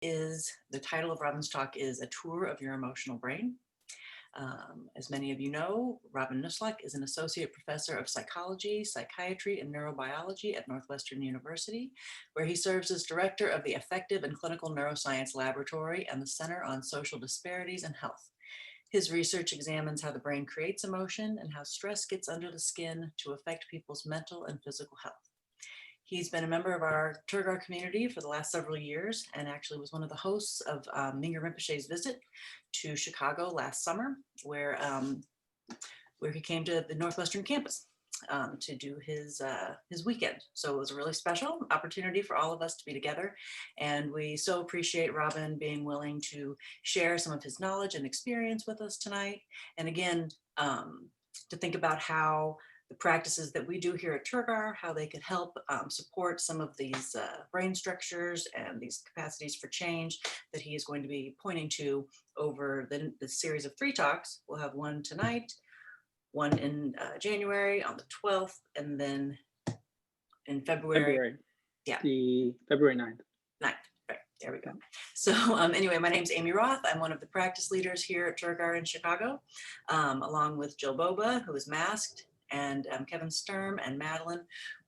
The title of Robin's talk is A Tour of Your Emotional Brain. As many of you know, Robin Nusslock is an associate professor of psychology, psychiatry, and neurobiology at Northwestern University, where he serves as director of the Affective and Clinical Neuroscience Laboratory and the Center on Social Disparities and Health. His research examines how the brain creates emotion and how stress gets under the skin to affect people's mental and physical health. He's been a member of our Turgar community for the last several years and actually was one of the hosts of Mingyur Rinpoche's visit to Chicago last summer, where he came to the Northwestern campus to do his weekend. So it was a really special opportunity for all of us to be together. And we so appreciate Robin being willing to share some of his knowledge and experience with us tonight. And again, to think about how the practices that we do here at Turgar, how they could help support some of these brain structures and these capacities for change that he is going to be pointing to over the series of 3 talks. We'll have one tonight, one in January on the 12th, and then in February. Yeah. The February 9th. 9th, right, there we go. So anyway, my name's Amy Roth. I'm one of the practice leaders here at Turgar in Chicago, along with Jill Boba, who is masked, and Kevin Sturm and Madeline.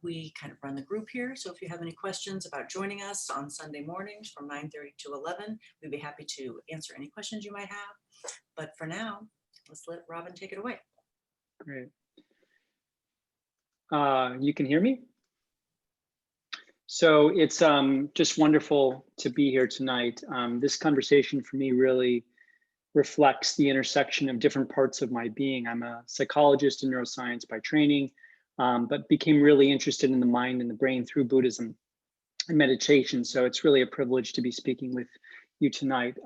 We kind of run the group here. So if you have any questions about joining us on Sunday mornings from 9:30 to 11, we'd be happy to answer any questions you might have. But for now, let's let Robin take it away. Great. You can hear me? So it's just wonderful to be here tonight. This conversation for me really reflects the intersection of different parts of my being. I'm a psychologist in neuroscience by training, but became really interested in the mind and the brain through Buddhism and meditation. So it's really a privilege to be speaking with you tonight.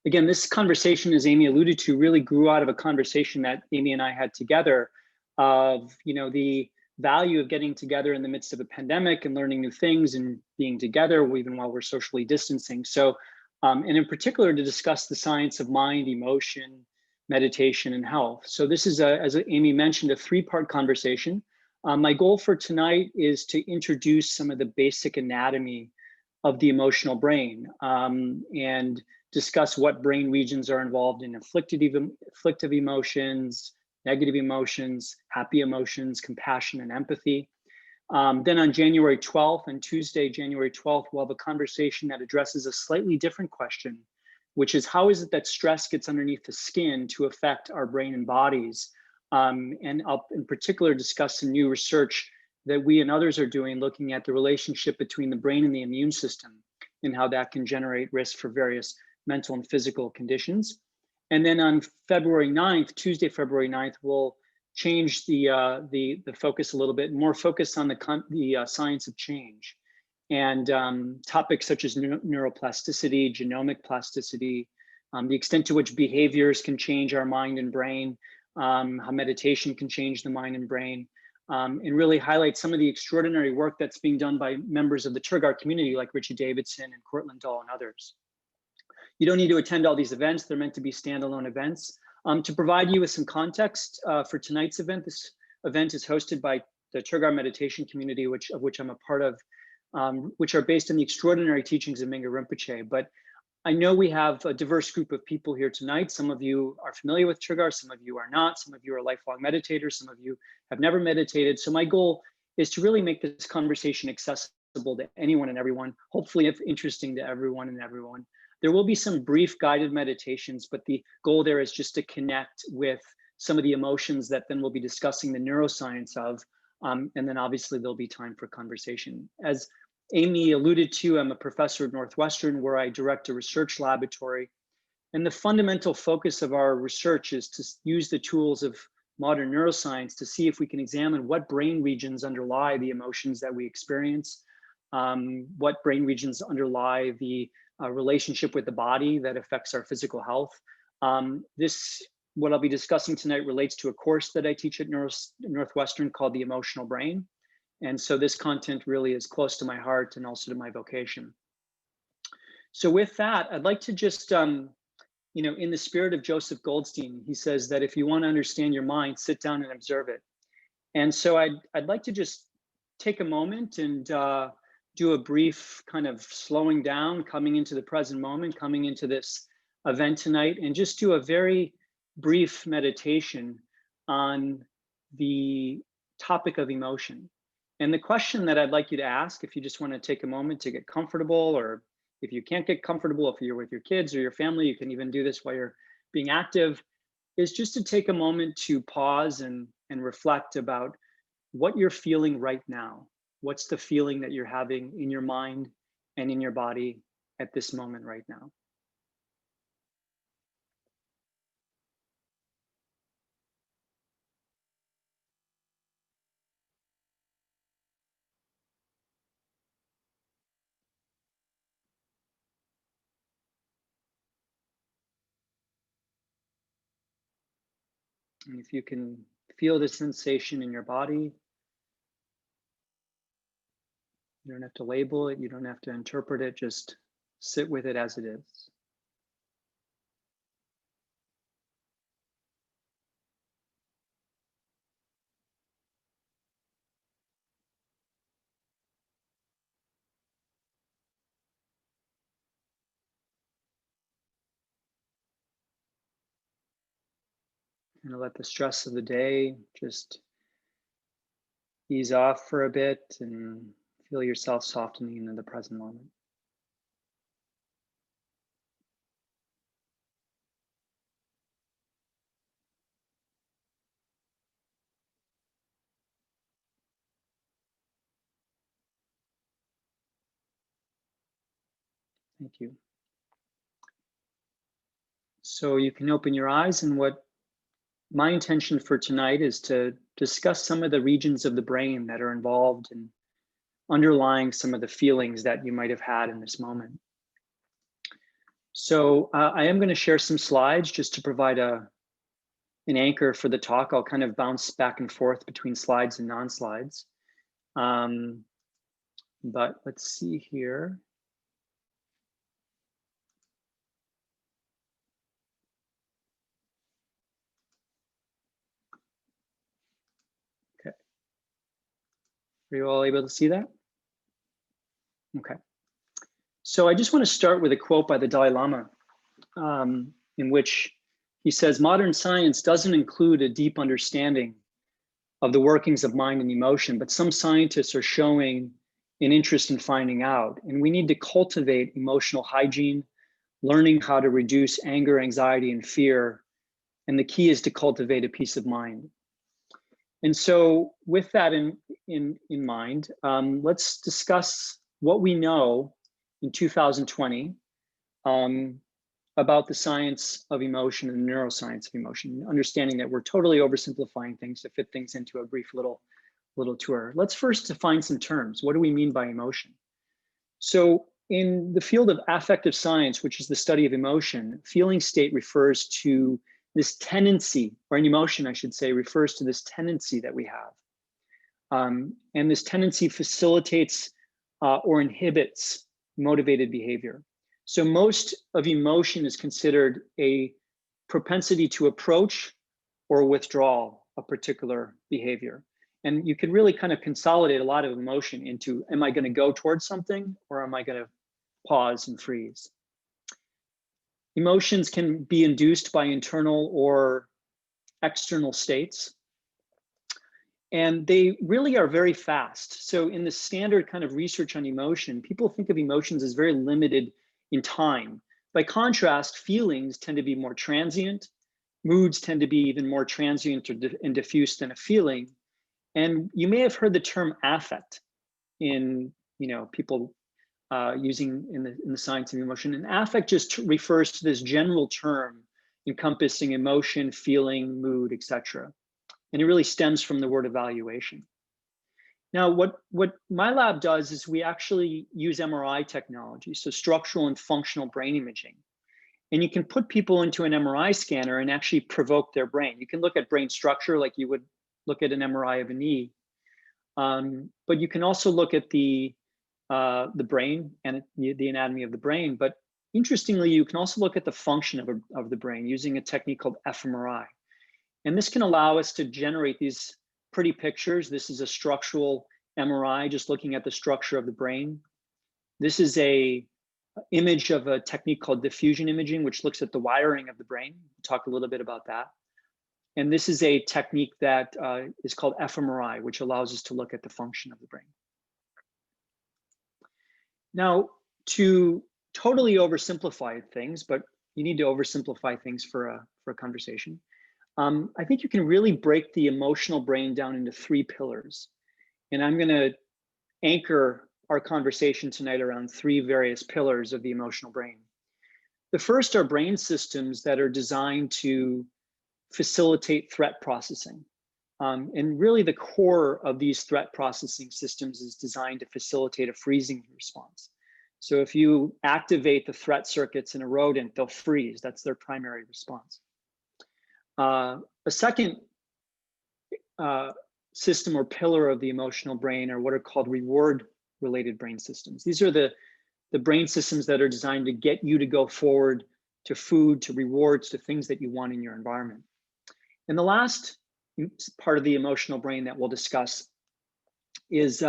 Again, this conversation, as Amy alluded to, really grew out of a conversation that Amy and I had together of, the value of getting together in the midst of a pandemic and learning new things and being together even while we're socially distancing. So and in particular, to discuss the science of mind, emotion, meditation, and health. So this is, as Amy mentioned, a 3-part conversation. My goal for tonight is to introduce some of the basic anatomy of the emotional brain and discuss what brain regions are involved in afflictive emotions, negative emotions, happy emotions, compassion, and empathy. Then on January 12th, on Tuesday, January 12th, we'll have a conversation that addresses a slightly different question, which is how is it that stress gets underneath the skin to affect our brain and bodies? And I'll in particular discuss some new research that we and others are doing, looking at the relationship between the brain and the immune system and how that can generate risk for various mental and physical conditions. And then on February 9th, Tuesday, February 9th, we'll change the focus a little bit, more focus on the science of change and topics such as neuroplasticity, genomic plasticity, the extent to which behaviors can change our mind and brain, how meditation can change the mind and brain, and really highlight some of the extraordinary work that's being done by members of the Turgar community like Richie Davidson and Courtland Dahl and others. You don't need to attend all these events. They're meant to be standalone events. To provide you with some context for tonight's event, this event is hosted by the Turgar meditation community, of which I'm a part of, which are based on the extraordinary teachings of Mingyur Rinpoche. But I know we have a diverse group of people here tonight. Some of you are familiar with Turgar, some of you are not, some of you are lifelong meditators, some of you have never meditated. So my goal is to really make this conversation accessible to anyone and everyone, hopefully if interesting to everyone and everyone. There will be some brief guided meditations, but the goal there is just to connect with some of the emotions that then we'll be discussing the neuroscience of, and then obviously there'll be time for conversation. As Amy alluded to, I'm a professor at Northwestern where I direct a research laboratory. And the fundamental focus of our research is to use the tools of modern neuroscience to see if we can examine what brain regions underlie the emotions that we experience, what brain regions underlie the relationship with the body that affects our physical health. What I'll be discussing tonight relates to a course that I teach at Northwestern called The Emotional Brain. And so this content really is close to my heart and also to my vocation. So with that, I'd like to just, in the spirit of Joseph Goldstein, he says that if you want to understand your mind, sit down and observe it. And so I'd like to just take a moment and do a brief kind of slowing down, coming into the present moment, coming into this event tonight, and just do a very brief meditation on the topic of emotion. And the question that I'd like you to ask, if you just want to take a moment to get comfortable, or if you can't get comfortable, if you're with your kids or your family, you can even do this while you're being active, is just to take a moment to pause and reflect about what you're feeling right now. What's the feeling that you're having in your mind and in your body at this moment right now? And if you can feel the sensation in your body, you don't have to label it, you don't have to interpret it, just sit with it as it is. And let the stress of the day just ease off for a bit and feel yourself softening into the present moment. Thank you. So you can open your eyes, and what my intention for tonight is to discuss some of the regions of the brain that are involved in underlying some of the feelings that you might have had in this moment. So I am going to share some slides just to provide an anchor for the talk. I'll kind of bounce back and forth between slides and non-slides. But let's see here. Okay. Are you all able to see that? Okay. So I just want to start with a quote by the Dalai Lama, in which he says, modern science doesn't include a deep understanding of the workings of mind and emotion, but some scientists are showing an interest in finding out. And we need to cultivate emotional hygiene, learning how to reduce anger, anxiety, and fear. And the key is to cultivate a peace of mind. And so with that in mind, let's discuss what we know in 2020 about the science of emotion and the neuroscience of emotion, understanding that we're totally oversimplifying things to fit things into a brief little tour. Let's first define some terms. What do we mean by emotion? So in the field of affective science, which is the study of emotion, feeling state refers to this tendency, or an emotion, I should say, refers to this tendency that we have. And this tendency facilitates or inhibits motivated behavior. So most of emotion is considered a propensity to approach or withdraw a particular behavior. And you can really kind of consolidate a lot of emotion into, am I going to go towards something, or am I going to pause and freeze? Emotions can be induced by internal or external states. And they really are very fast. So in the standard kind of research on emotion, people think of emotions as very limited in time. By contrast, feelings tend to be more transient. Moods tend to be even more transient and diffuse than a feeling. And you may have heard the term affect in, people using in the science of emotion. And affect just refers to this general term encompassing emotion, feeling, mood, etc. And it really stems from the word evaluation. Now, what my lab does is we actually use MRI technology, so structural and functional brain imaging. And you can put people into an MRI scanner and actually provoke their brain. You can look at brain structure like you would look at an MRI of a knee. But you can also look at the brain and the anatomy of the brain. But interestingly, you can also look at the function of the brain using a technique called fMRI. And this can allow us to generate these pretty pictures. This is a structural MRI, just looking at the structure of the brain. This is a image of a technique called diffusion imaging, which looks at the wiring of the brain. We'll talk a little bit about that. And this is a technique that is called fMRI, which allows us to look at the function of the brain. Now, to totally oversimplify things, but you need to oversimplify things for a conversation. I think you can really break the emotional brain down into 3 pillars. And I'm going to anchor our conversation tonight around 3 various pillars of the emotional brain. The first are brain systems that are designed to facilitate threat processing. And really the core of these threat processing systems is designed to facilitate a freezing response. So if you activate the threat circuits in a rodent, they'll freeze. That's their primary response. A second system or pillar of the emotional brain are what are called reward-related brain systems. These are the brain systems that are designed to get you to go forward to food, to rewards, to things that you want in your environment. And the last part of the emotional brain that we'll discuss is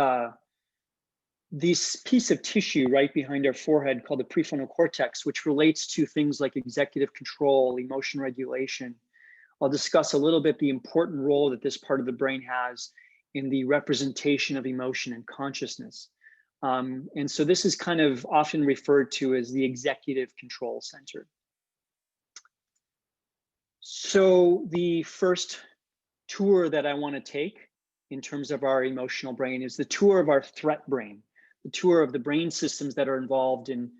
this piece of tissue right behind our forehead called the prefrontal cortex, which relates to things like executive control, emotion regulation. I'll discuss a little bit the important role that this part of the brain has in the representation of emotion and consciousness. And so this is kind of often referred to as the executive control center. So the first tour that I want to take in terms of our emotional brain is the tour of our threat brain, the tour of the brain systems that are involved in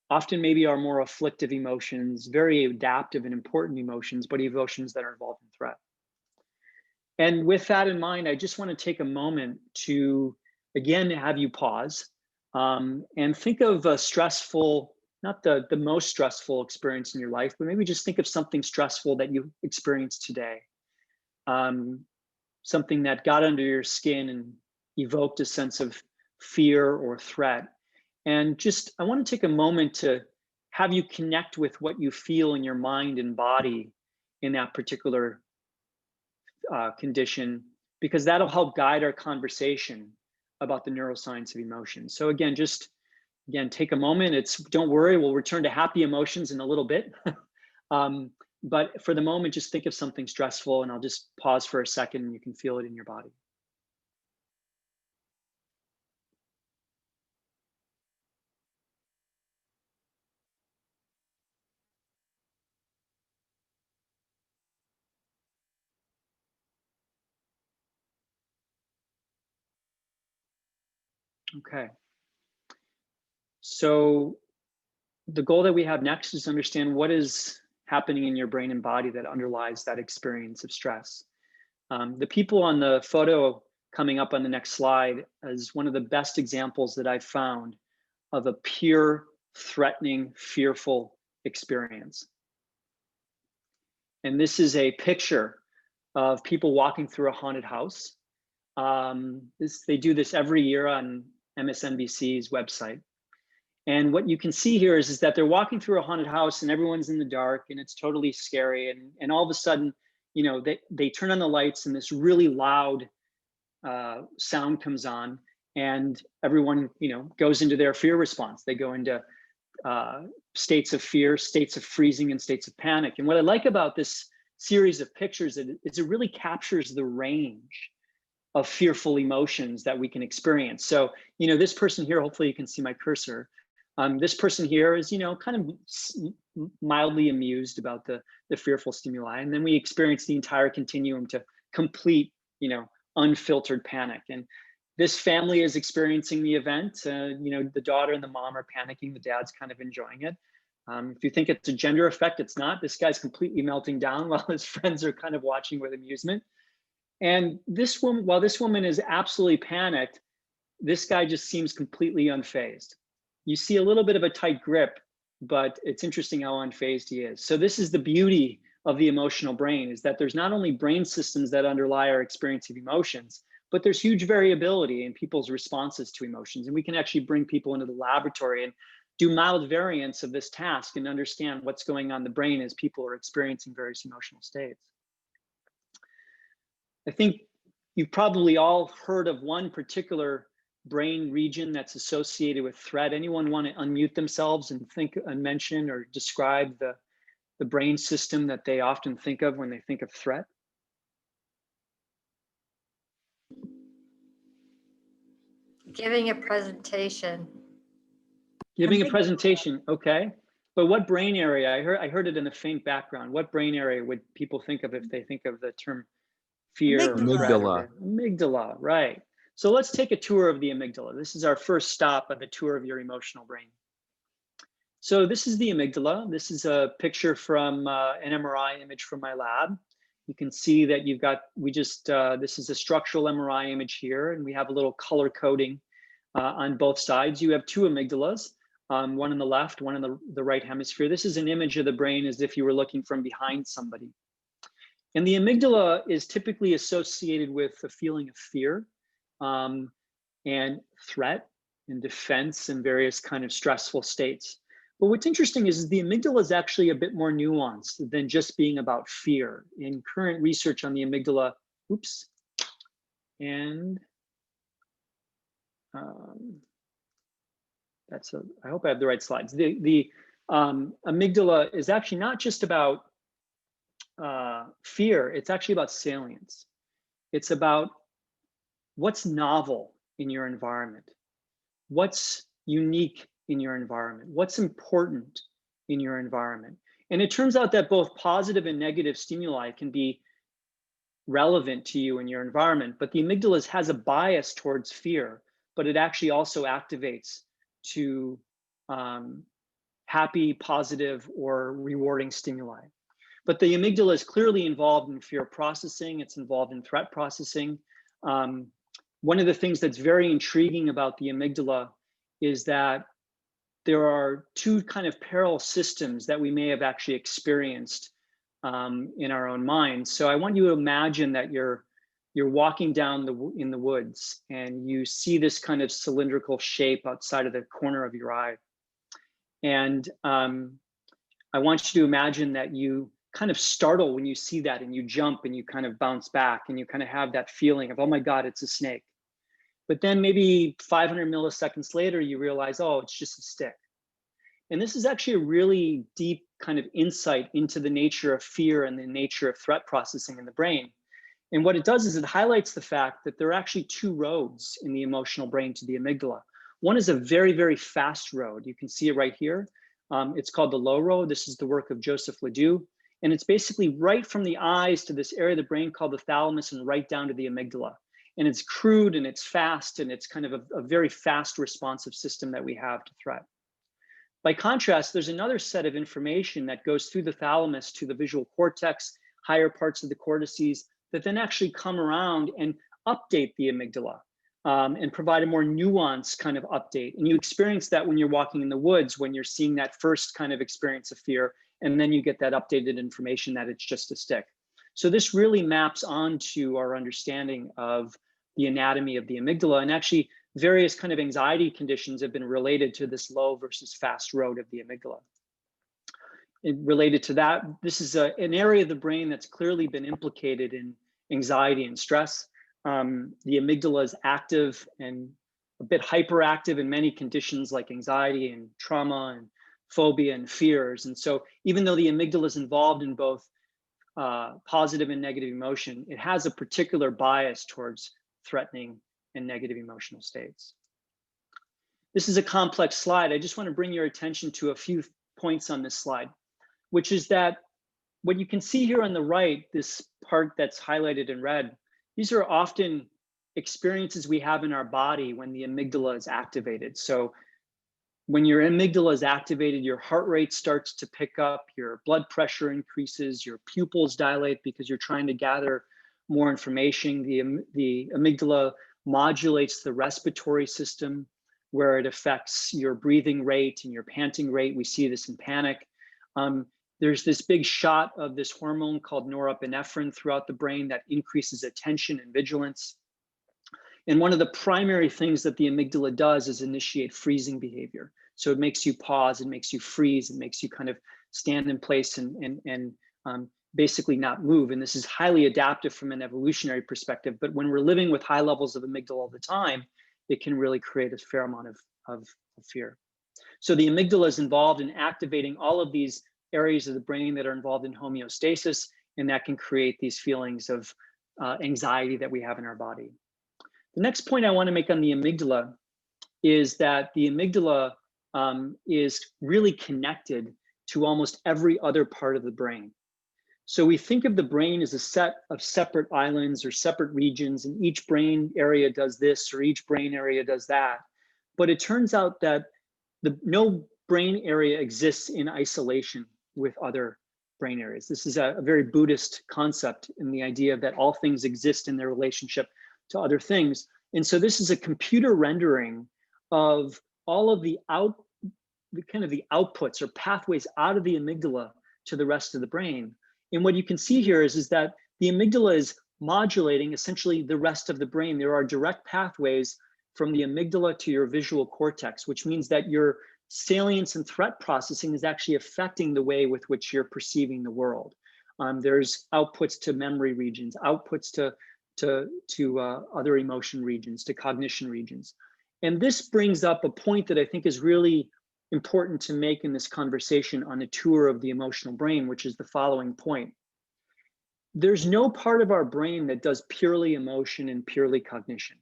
often maybe our more afflictive emotions, very adaptive and important emotions, but emotions that are involved in threat. And with that in mind, I just want to take a moment to, again, have you pause and think of a stressful, not the most stressful experience in your life, but maybe just think of something stressful that you experienced today. Something that got under your skin and evoked a sense of fear or threat. And just, I want to take a moment to have you connect with what you feel in your mind and body in that particular condition, because that'll help guide our conversation about the neuroscience of emotion. So again, take a moment. Don't worry, we'll return to happy emotions in a little bit. But for the moment, just think of something stressful, and I'll just pause for a second and you can feel it in your body. Okay. So the goal that we have next is to understand what is happening in your brain and body that underlies that experience of stress. The people on the photo coming up on the next slide is one of the best examples that I've found of a pure, threatening, fearful experience. And this is a picture of people walking through a haunted house. They do this every year on MSNBC's website. And what you can see here is that they're walking through a haunted house and everyone's in the dark and it's totally scary. And all of a sudden, you know, they turn on the lights and this really loud sound comes on and everyone, you know, goes into their fear response. They go into states of fear, states of freezing, and states of panic. And what I like about this series of pictures is it really captures the range of fearful emotions that we can experience. So, you know, this person here, hopefully you can see my cursor. This person here is, you know, kind of mildly amused about the fearful stimuli. And then we experience the entire continuum to complete, you know, unfiltered panic. And this family is experiencing the event. You know, the daughter and the mom are panicking. The dad's kind of enjoying it. If you think it's a gender effect, it's not. This guy's completely melting down while his friends are kind of watching with amusement. And this woman, while this woman is absolutely panicked, this guy just seems completely unfazed. You see a little bit of a tight grip, but it's interesting how unfazed he is. So this is the beauty of the emotional brain, is that there's not only brain systems that underlie our experience of emotions, but there's huge variability in people's responses to emotions. And we can actually bring people into the laboratory and do mild variants of this task and understand what's going on in the brain as people are experiencing various emotional states. I think you've probably all heard of one particular brain region that's associated with threat? Anyone want to unmute themselves and think and mention or describe the brain system that they often think of when they think of threat? Giving a presentation. Giving a presentation, okay. But what brain area? I heard it in a faint background. What brain area would people think of if they think of the term fear or threat? Amygdala. Amygdala, right. So let's take a tour of the amygdala. This is our first stop on the tour of your emotional brain. So this is the amygdala. This is a picture from an MRI image from my lab. You can see that you've got, this is a structural MRI image here, and we have a little color coding on both sides. You have two amygdalas, one on the left, one in the right hemisphere. This is an image of the brain as if you were looking from behind somebody. And the amygdala is typically associated with a feeling of fear and threat and defense and various kind of stressful states. But what's interesting is the amygdala is actually a bit more nuanced than just being about fear. In current research on the amygdala, I hope I have the right slides. The amygdala is actually not just about fear, it's actually about salience. It's about what's novel in your environment, what's unique in your environment, what's important in your environment. And it turns out that both positive and negative stimuli can be relevant to you in your environment, but the amygdala has a bias towards fear, but it actually also activates to happy, positive, or rewarding stimuli. But the amygdala is clearly involved in fear processing. It's involved in threat processing. One of the things that's very intriguing about the amygdala is that there are two kind of parallel systems that we may have actually experienced in our own minds. So I want you to imagine that you're walking down in the woods and you see this kind of cylindrical shape outside of the corner of your eye. And I want you to imagine that you kind of startle when you see that, and you jump and you kind of bounce back and you kind of have that feeling of, oh my God, it's a snake. But then maybe 500 milliseconds later, you realize, oh, it's just a stick. And this is actually a really deep kind of insight into the nature of fear and the nature of threat processing in the brain. And what it does is it highlights the fact that there are actually two roads in the emotional brain to the amygdala. One is a very, very fast road. You can see it right here. It's called the low road. This is the work of Joseph Ledoux. And it's basically right from the eyes to this area of the brain called the thalamus and right down to the amygdala. And it's crude and it's fast and it's kind of a very fast responsive system that we have to threat. By contrast, there's another set of information that goes through the thalamus to the visual cortex, higher parts of the cortices, that then actually come around and update the amygdala and provide a more nuanced kind of update. And you experience that when you're walking in the woods, when you're seeing that first kind of experience of fear, and then you get that updated information that it's just a stick. So this really maps onto our understanding of the anatomy of the amygdala, and actually various kind of anxiety conditions have been related to this low versus fast road of the amygdala. And related to that, this is an area of the brain that's clearly been implicated in anxiety and stress. The amygdala is active and a bit hyperactive in many conditions like anxiety and trauma and phobia and fears. And so even though the amygdala is involved in both positive and negative emotion, it has a particular bias towards threatening and negative emotional states. This is a complex slide. I just want to bring your attention to a few points on this slide, which is that what you can see here on the right, this part that's highlighted in red, these are often experiences we have in our body when the amygdala is activated. So when your amygdala is activated, your heart rate starts to pick up, your blood pressure increases, your pupils dilate because you're trying to gather more information. The amygdala modulates the respiratory system, where it affects your breathing rate and your panting rate. We see this in panic. There's this big shot of this hormone called norepinephrine throughout the brain that increases attention and vigilance. And one of the primary things that the amygdala does is initiate freezing behavior. So it makes you pause, it makes you freeze, it makes you kind of stand in place and basically not move. And this is highly adaptive from an evolutionary perspective. But when we're living with high levels of amygdala all the time, it can really create a fair amount of fear. So the amygdala is involved in activating all of these areas of the brain that are involved in homeostasis, and that can create these feelings of anxiety that we have in our body. The next point I want to make on the amygdala is that the amygdala is really connected to almost every other part of the brain. So we think of the brain as a set of separate islands or separate regions, and each brain area does this or each brain area does that. But it turns out that no brain area exists in isolation with other brain areas. This is a very Buddhist concept in the idea that all things exist in their relationship to other things. And so this is a computer rendering of all of the outputs or pathways out of the amygdala to the rest of the brain. And what you can see here is that the amygdala is modulating essentially the rest of the brain. There are direct pathways from the amygdala to your visual cortex, which means that your salience and threat processing is actually affecting the way with which you're perceiving the world. There's outputs to memory regions, outputs to other emotion regions, to cognition regions. And this brings up a point that I think is really important to make in this conversation on a tour of the emotional brain, which is the following point. There's no part of our brain that does purely emotion and purely cognition.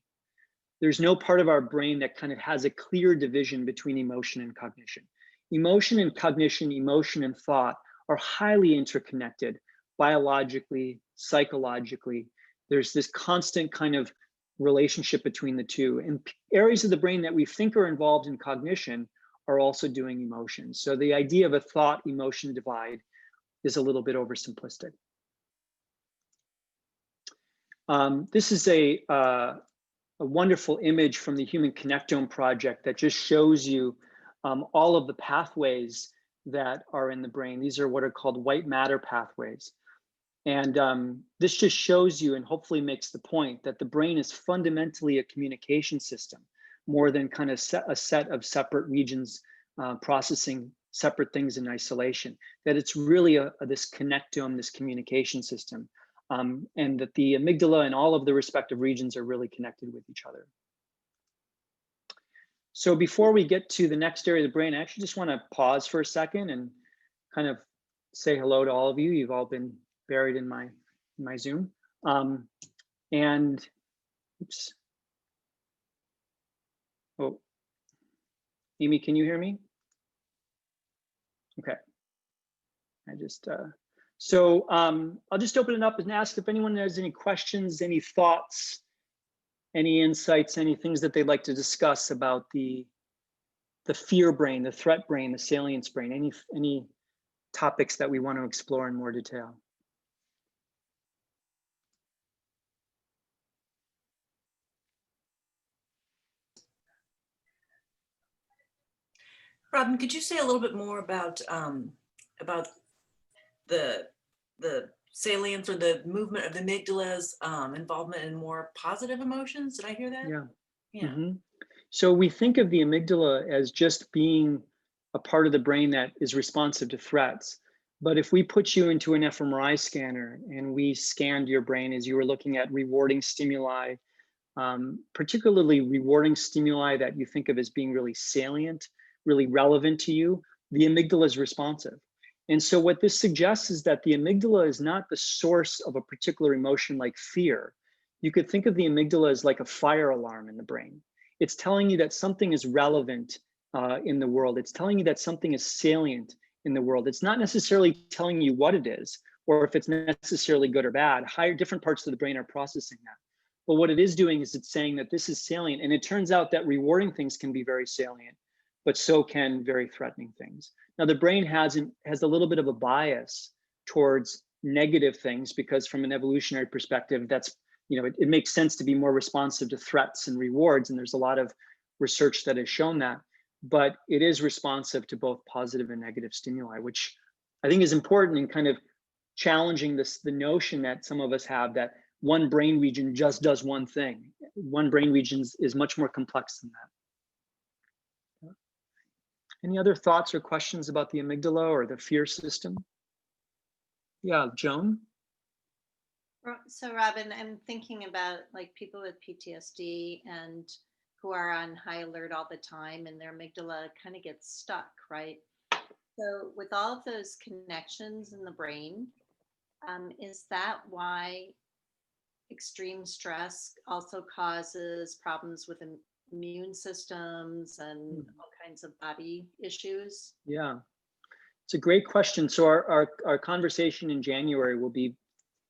There's no part of our brain that kind of has a clear division between emotion and cognition. Emotion and cognition, emotion and thought are highly interconnected biologically, psychologically. There's this constant kind of relationship between the two. And areas of the brain that we think are involved in cognition are also doing emotion. So the idea of a thought emotion divide is a little bit oversimplistic. This is a wonderful image from the Human Connectome Project that just shows you all of the pathways that are in the brain. These are what are called white matter pathways. And this just shows you and hopefully makes the point that the brain is fundamentally a communication system more than kind of a set of separate regions processing separate things in isolation, that it's really this connectome, this communication system. And that the amygdala and all of the respective regions are really connected with each other. So before we get to the next area of the brain, I actually just want to pause for a second and kind of say hello to all of you. You've all been buried in my Zoom. And oops. Oh, Amy, can you hear me? Okay. I just, So I'll just open it up and ask if anyone has any questions, any thoughts, any insights, any things that they'd like to discuss about the fear brain, the threat brain, the salience brain, any topics that we want to explore in more detail. Robin, could you say a little bit more about the salience or the movement of the amygdala's involvement in more positive emotions? Did I hear that? Yeah. Yeah. Mm-hmm. So we think of the amygdala as just being a part of the brain that is responsive to threats. But if we put you into an fMRI scanner and we scanned your brain as you were looking at rewarding stimuli, particularly rewarding stimuli that you think of as being really salient, really relevant to you, the amygdala is responsive. And so what this suggests is that the amygdala is not the source of a particular emotion like fear. You could think of the amygdala as like a fire alarm in the brain. It's telling you that something is relevant in the world. It's telling you that something is salient in the world. It's not necessarily telling you what it is or if it's necessarily good or bad. Different parts of the brain are processing that. But what it is doing is it's saying that this is salient. And it turns out that rewarding things can be very salient, but so can very threatening things. Now, the brain has a little bit of a bias towards negative things because from an evolutionary perspective, that's, it makes sense to be more responsive to threats and rewards. And there's a lot of research that has shown that, but it is responsive to both positive and negative stimuli, which I think is important in kind of challenging the notion that some of us have that one brain region just does one thing. One brain region is much more complex than that. Any other thoughts or questions about the amygdala or the fear system? Yeah, Joan? So Robin, I'm thinking about like people with PTSD and who are on high alert all the time and their amygdala kind of gets stuck, right? So with all of those connections in the brain, is that why extreme stress also causes problems with immune systems and all kinds of body issues? Yeah, it's a great question. So our conversation in January will be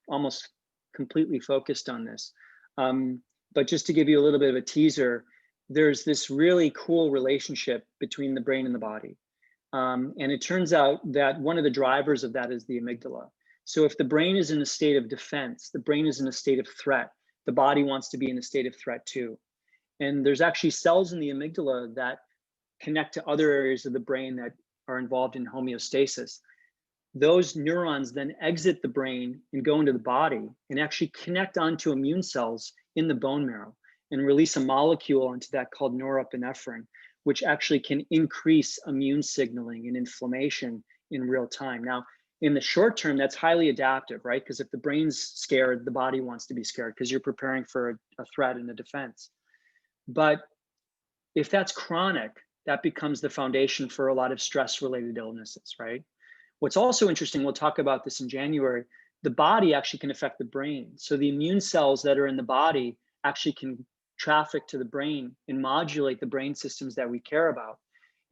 almost completely focused on this. But just to give you a little bit of a teaser, there's this really cool relationship between the brain and the body. And it turns out that one of the drivers of that is the amygdala. So if the brain is in a state of defense, the brain is in a state of threat, the body wants to be in a state of threat too. And there's actually cells in the amygdala that connect to other areas of the brain that are involved in homeostasis. Those neurons then exit the brain and go into the body and actually connect onto immune cells in the bone marrow and release a molecule into that called norepinephrine, which actually can increase immune signaling and inflammation in real time. Now, in the short term, that's highly adaptive, right? Because if the brain's scared, the body wants to be scared because you're preparing for a threat and a defense. But if that's chronic, that becomes the foundation for a lot of stress-related illnesses, right? What's also interesting, we'll talk about this in January, the body actually can affect the brain. So the immune cells that are in the body actually can traffic to the brain and modulate the brain systems that we care about.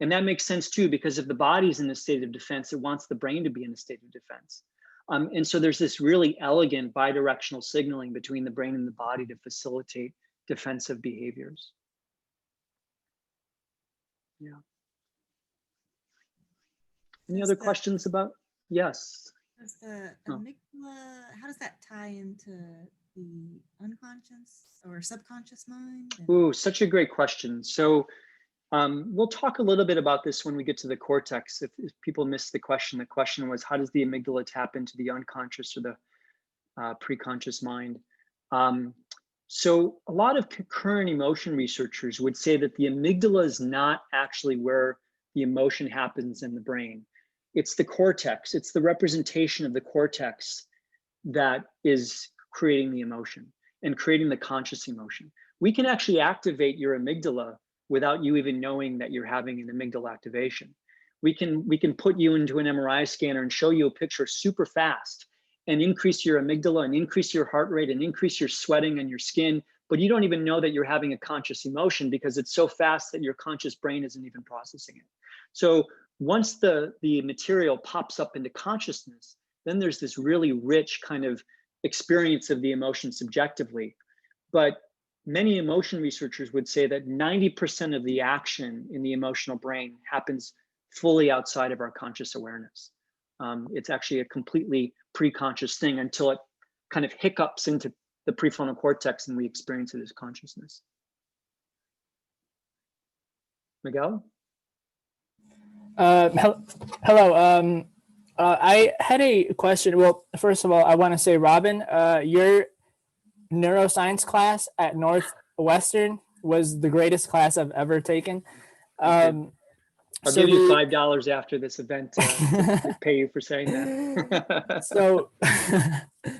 And that makes sense too, because if the body's in a state of defense, it wants the brain to be in a state of defense. And so there's this really elegant bidirectional signaling between the brain and the body to facilitate defensive behaviors. Yeah. Any other questions about? Yes. Does the amygdala, how does that tie into the unconscious or subconscious mind? Ooh, such a great question. So we'll talk a little bit about this when we get to the cortex. If people missed the question was, how does the amygdala tap into the unconscious or the preconscious mind? So a lot of current emotion researchers would say that the amygdala is not actually where the emotion happens in the brain. It's the cortex. It's the representation of the cortex that is creating the emotion and creating the conscious emotion. We can actually activate your amygdala without you even knowing that you're having an amygdala activation. We can put you into an MRI scanner and show you a picture super fast and increase your amygdala and increase your heart rate and increase your sweating and your skin, but you don't even know that you're having a conscious emotion because it's so fast that your conscious brain isn't even processing it. So once the material pops up into consciousness, then there's this really rich kind of experience of the emotion subjectively. But many emotion researchers would say that 90% of the action in the emotional brain happens fully outside of our conscious awareness. It's actually a completely pre-conscious thing until it kind of hiccups into the prefrontal cortex and we experience it as consciousness. Miguel? Hello. I had a question. Well, first of all, I want to say, Robin, your neuroscience class at Northwestern was the greatest class I've ever taken. I'll give you $5 after this event to pay you for saying that. So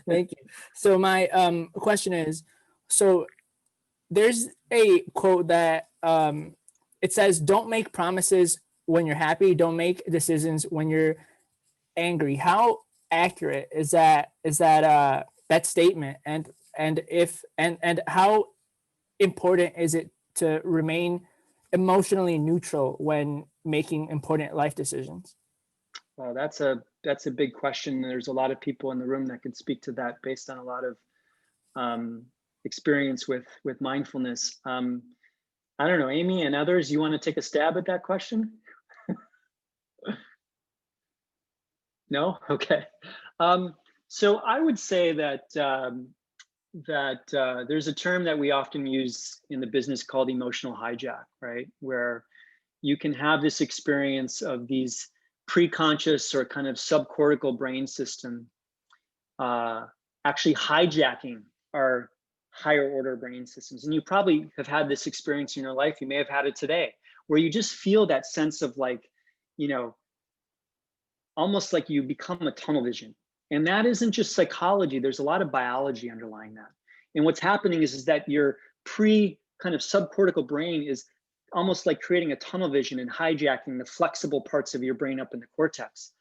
thank you. So my question is, so there's a quote that it says, "Don't make promises when you're happy. Don't make decisions when you're angry." How accurate is that that statement? And how important is it to remain emotionally neutral when making important life decisions? Well, that's a big question. There's a lot of people in the room that can speak to that based on a lot of experience with mindfulness. I don't know, Amy and others, you want to take a stab at that question? No? Okay. So I would say that there's a term that we often use in the business called emotional hijack, right? Where you can have this experience of these preconscious or kind of subcortical brain system actually hijacking our higher order brain systems. And you probably have had this experience in your life. You may have had it today, where you just feel that sense of like, almost like you become a tunnel vision. And that isn't just psychology. There's a lot of biology underlying that. And what's happening is that your kind of subcortical brain is almost like creating a tunnel vision and hijacking the flexible parts of your brain up in the cortex.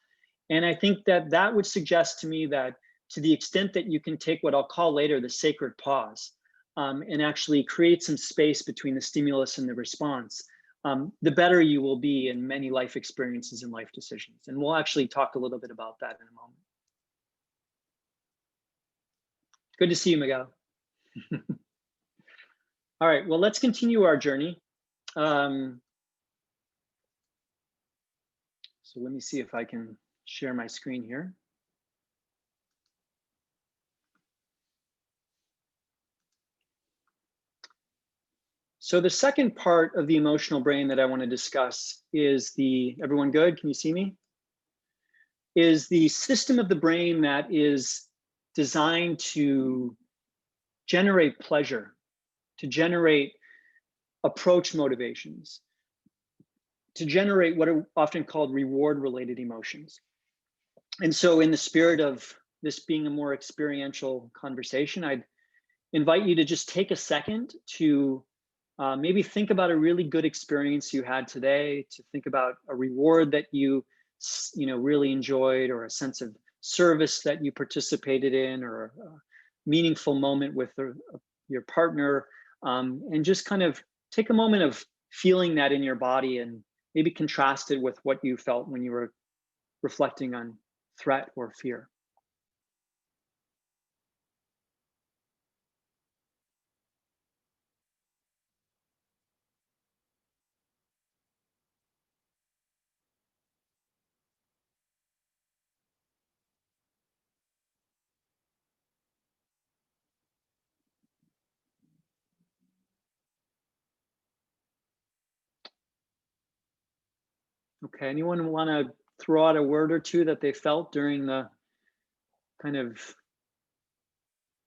And I think that that would suggest to me that to the extent that you can take what I'll call later the sacred pause, and actually create some space between the stimulus and the response, the better you will be in many life experiences and life decisions. And we'll actually talk a little bit about that in a moment. Good to see you, Miguel. All right, well, let's continue our journey. So let me see if I can share my screen here. So the second part of the emotional brain that I want to discuss is everyone good? Can you see me? Is the system of the brain that is designed to generate pleasure, to generate approach motivations, to generate what are often called reward-related emotions. And so in the spirit of this being a more experiential conversation, I'd invite you to just take a second to maybe think about a really good experience you had today, to think about a reward that you really enjoyed, or a sense of service that you participated in, or a meaningful moment with your partner, and just kind of take a moment of feeling that in your body and maybe contrast it with what you felt when you were reflecting on threat or fear. Okay, anyone want to throw out a word or two that they felt during the kind of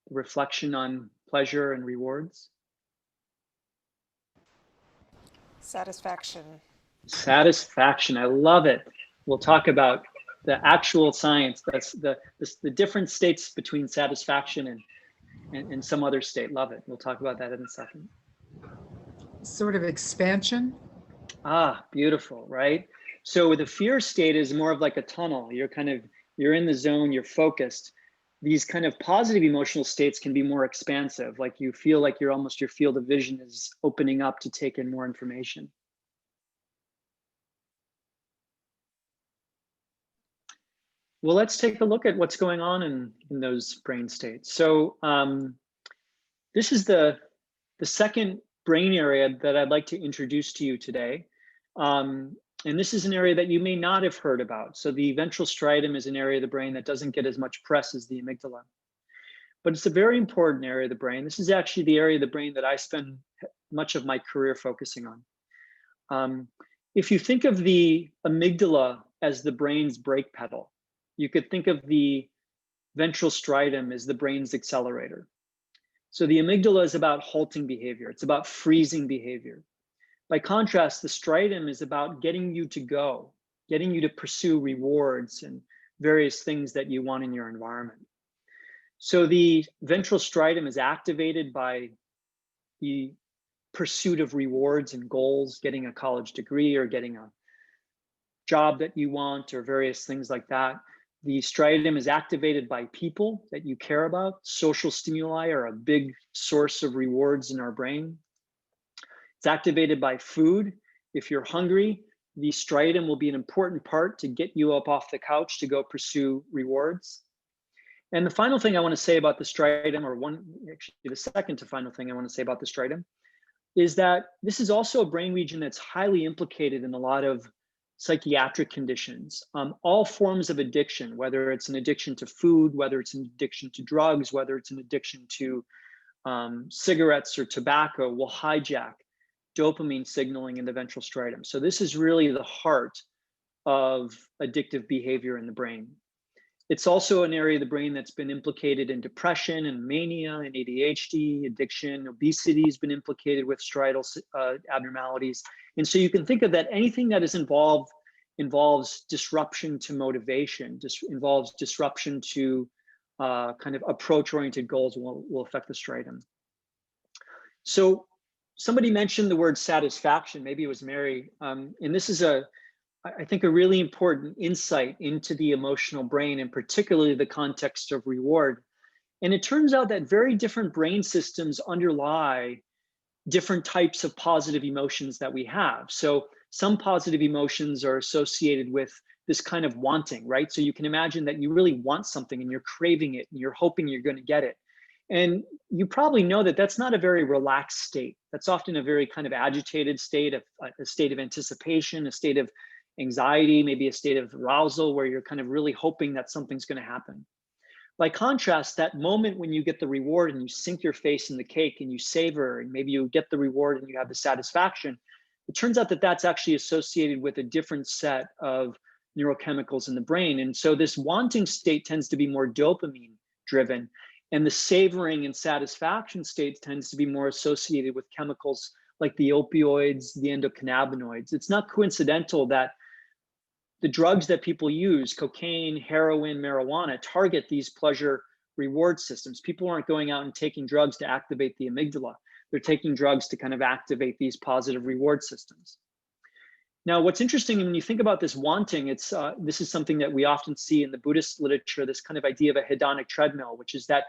reflection on pleasure and rewards? Satisfaction. Satisfaction, I love it. We'll talk about the actual science. That's the different states between satisfaction and some other state. Love it. We'll talk about that in a second. Sort of expansion. Ah, beautiful, right? So the fear state is more of like a tunnel. You're in the zone, you're focused. These kind of positive emotional states can be more expansive, like you feel like your field of vision is opening up to take in more information. Well, let's take a look at what's going on in those brain states. So this is the second brain area that I'd like to introduce to you today. And this is an area that you may not have heard about. So the ventral striatum is an area of the brain that doesn't get as much press as the amygdala. But it's a very important area of the brain. This is actually the area of the brain that I spend much of my career focusing on. If you think of the amygdala as the brain's brake pedal, you could think of the ventral striatum as the brain's accelerator. So the amygdala is about halting behavior. It's about freezing behavior. By contrast, the striatum is about getting you to go, getting you to pursue rewards and various things that you want in your environment. So the ventral striatum is activated by the pursuit of rewards and goals, getting a college degree or getting a job that you want or various things like that. The striatum is activated by people that you care about. Social stimuli are a big source of rewards in our brain. It's activated by food. If you're hungry, the striatum will be an important part to get you up off the couch to go pursue rewards. And the final thing I want to say about the striatum, the second to final thing I want to say about the striatum, is that this is also a brain region that's highly implicated in a lot of psychiatric conditions. All forms of addiction, whether it's an addiction to food, whether it's an addiction to drugs, whether it's an addiction to cigarettes or tobacco, will hijack dopamine signaling in the ventral striatum. So this is really the heart of addictive behavior in the brain. It's also an area of the brain that's been implicated in depression and mania and ADHD, addiction, obesity has been implicated with striatal abnormalities. And so you can think of that anything that is involves disruption to motivation, involves disruption to kind of approach-oriented goals will affect the striatum. So somebody mentioned the word satisfaction, maybe it was Mary, and this is I think a really important insight into the emotional brain, and particularly the context of reward. And it turns out that very different brain systems underlie different types of positive emotions that we have. So some positive emotions are associated with this kind of wanting, right? So you can imagine that you really want something and you're craving it and you're hoping you're going to get it. And you probably know that that's not a very relaxed state. That's often a very kind of agitated state, a state of anticipation, a state of anxiety, maybe a state of arousal where you're kind of really hoping that something's going to happen. By contrast, that moment when you get the reward and you sink your face in the cake and you savor, and maybe you get the reward and you have the satisfaction, it turns out that that's actually associated with a different set of neurochemicals in the brain. And so this wanting state tends to be more dopamine driven, and the savoring and satisfaction state tends to be more associated with chemicals like the opioids, the endocannabinoids. It's not coincidental that the drugs that people use, cocaine, heroin, marijuana, target these pleasure reward systems. People aren't going out and taking drugs to activate the amygdala. They're taking drugs to kind of activate these positive reward systems. Now, what's interesting when you think about this wanting, this is something that we often see in the Buddhist literature, this kind of idea of a hedonic treadmill, which is that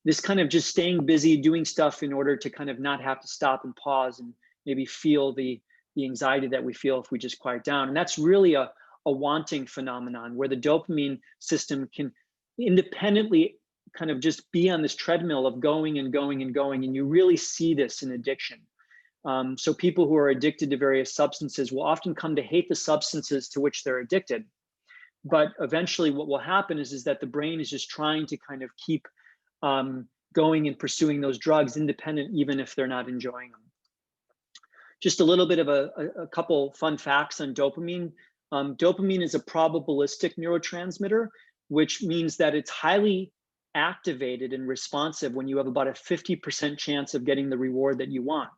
this kind of just staying busy, doing stuff in order to kind of not have to stop and pause and maybe feel the anxiety that we feel if we just quiet down. And that's really a wanting phenomenon where the dopamine system can independently kind of just be on this treadmill of going and going and going. And you really see this in addiction. So people who are addicted to various substances will often come to hate the substances to which they're addicted. But eventually what will happen is that the brain is just trying to kind of keep going and pursuing those drugs independent, even if they're not enjoying them. Just a little bit of a couple fun facts on dopamine. Dopamine is a probabilistic neurotransmitter, which means that it's highly activated and responsive when you have about a 50% chance of getting the reward that you want,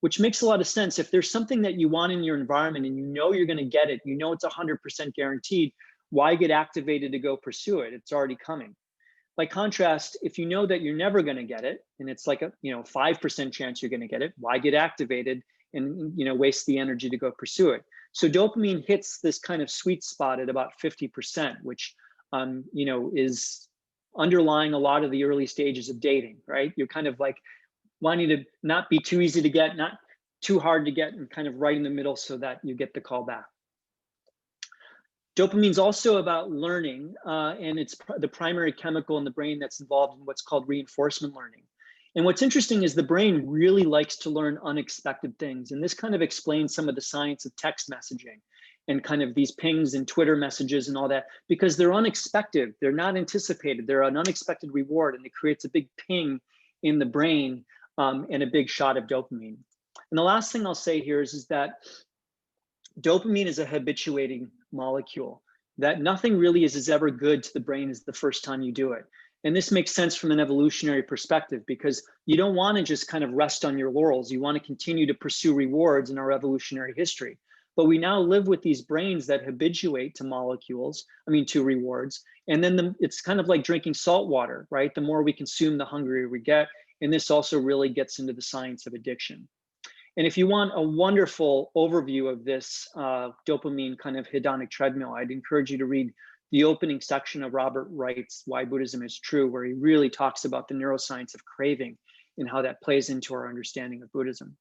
which makes a lot of sense. If there's something that you want in your environment and you know you're going to get it, you know it's 100% guaranteed, why get activated to go pursue it? It's already coming. By contrast, if you know that you're never going to get it, and it's like a 5% chance you're going to get it, why get activated and waste the energy to go pursue it? So dopamine hits this kind of sweet spot at about 50%, which is underlying a lot of the early stages of dating, right? You're kind of like wanting to not be too easy to get, not too hard to get, and kind of right in the middle so that you get the call back. Dopamine is also about learning, and it's the primary chemical in the brain that's involved in what's called reinforcement learning. And what's interesting is the brain really likes to learn unexpected things. And this kind of explains some of the science of text messaging and kind of these pings and Twitter messages and all that, because they're unexpected. They're not anticipated. They're an unexpected reward, and it creates a big ping in the brain and a big shot of dopamine. And the last thing I'll say here is that dopamine is a habituating molecule, that nothing really is as ever good to the brain as the first time you do it. And this makes sense from an evolutionary perspective, because you don't want to just kind of rest on your laurels. You want to continue to pursue rewards in our evolutionary history. But we now live with these brains that habituate to rewards. And then it's kind of like drinking salt water, right? The more we consume, the hungrier we get. And this also really gets into the science of addiction. And if you want a wonderful overview of this dopamine kind of hedonic treadmill, I'd encourage you to read the opening section of Robert Wright's Why Buddhism is True, where he really talks about the neuroscience of craving and how that plays into our understanding of Buddhism.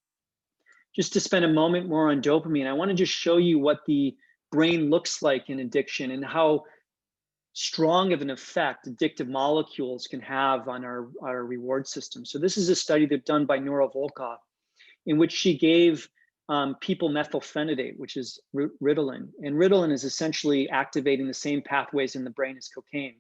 Just to spend a moment more on dopamine, I want to just show you what the brain looks like in addiction and how strong of an effect addictive molecules can have on our reward system. So this is a study that's done by Nora Volkow, in which she gave people methylphenidate, which is Ritalin. And Ritalin is essentially activating the same pathways in the brain as cocaine.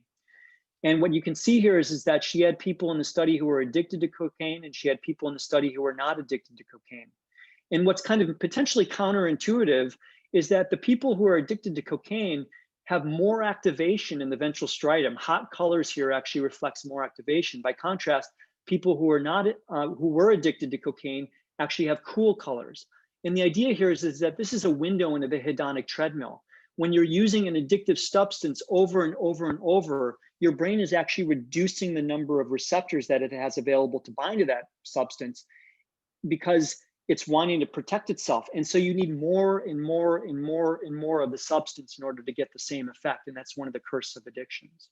And what you can see here is that she had people in the study who were addicted to cocaine, and she had people in the study who were not addicted to cocaine. And what's kind of potentially counterintuitive is that the people who are addicted to cocaine have more activation in the ventral striatum. Hot colors here actually reflects more activation. By contrast, people who are not, who were addicted to cocaine actually have cool colors. And the idea here is that this is a window into the hedonic treadmill. When you're using an addictive substance over and over and over, your brain is actually reducing the number of receptors that it has available to bind to that substance, because it's wanting to protect itself. And so you need more and more and more and more of the substance in order to get the same effect. And that's one of the curse of addictions.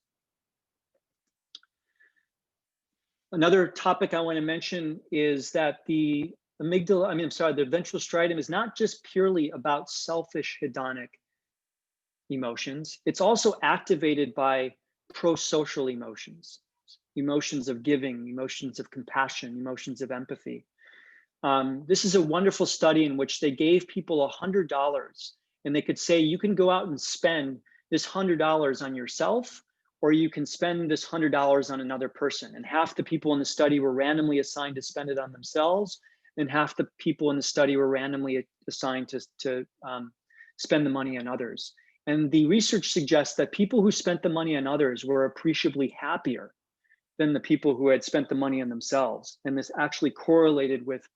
Another topic I want to mention is that the amygdala, the ventral striatum is not just purely about selfish hedonic emotions. It's also activated by pro-social emotions, emotions of giving, emotions of compassion, emotions of empathy. This is a wonderful study in which they gave people $100 and they could say, you can go out and spend this $100 on yourself, or you can spend this $100 on another person. And half the people in the study were randomly assigned to spend it on themselves, and half the people in the study were randomly assigned to spend the money on others. And the research suggests that people who spent the money on others were appreciably happier than the people who had spent the money on themselves. And this actually correlated with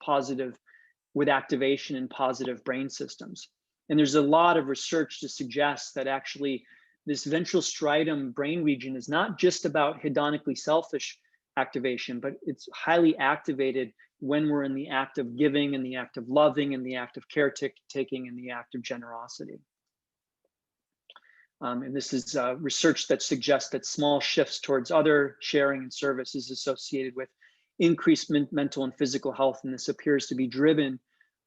activation in positive brain systems. And there's a lot of research to suggest that actually this ventral striatum brain region is not just about hedonically selfish activation, but it's highly activated when we're in the act of giving, in the act of loving, in the act of caretaking, in the act of generosity. And this is research that suggests that small shifts towards other sharing and service is associated with increased mental and physical health, and this appears to be driven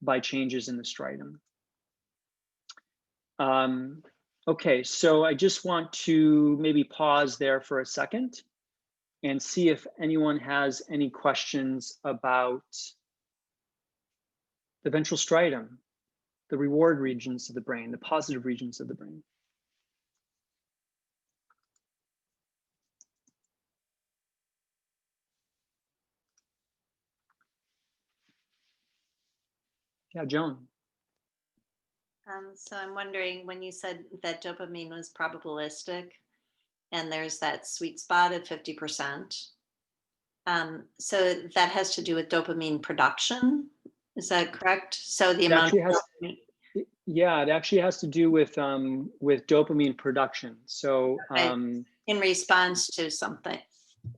by changes in the striatum. Okay, so I just want to maybe pause there for a second and see if anyone has any questions about the ventral striatum, the reward regions of the brain, the positive regions of the brain. Yeah, Joan. So I'm wondering, when you said that dopamine was probabilistic and there's that sweet spot at 50%, so that has to do with dopamine production, is that correct? So the amount of dopamine. Yeah, it actually has to do with dopamine production. So in response to something.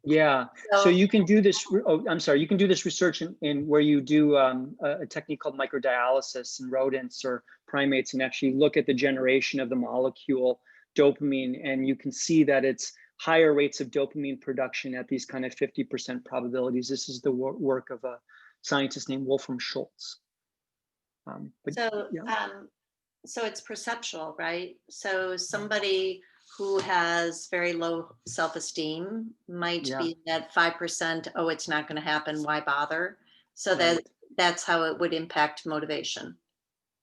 Yeah, so you can do this. Oh, I'm sorry. You can do this research in where you do a technique called microdialysis in rodents or primates, and actually look at the generation of the molecule dopamine, and you can see that it's higher rates of dopamine production at these kind of 50% probabilities. This is the work of a scientist named Wolfram Schultz. So it's perceptual, right? So somebody who has very low self-esteem might be at 5%, oh, it's not going to happen, why bother? So that's how it would impact motivation.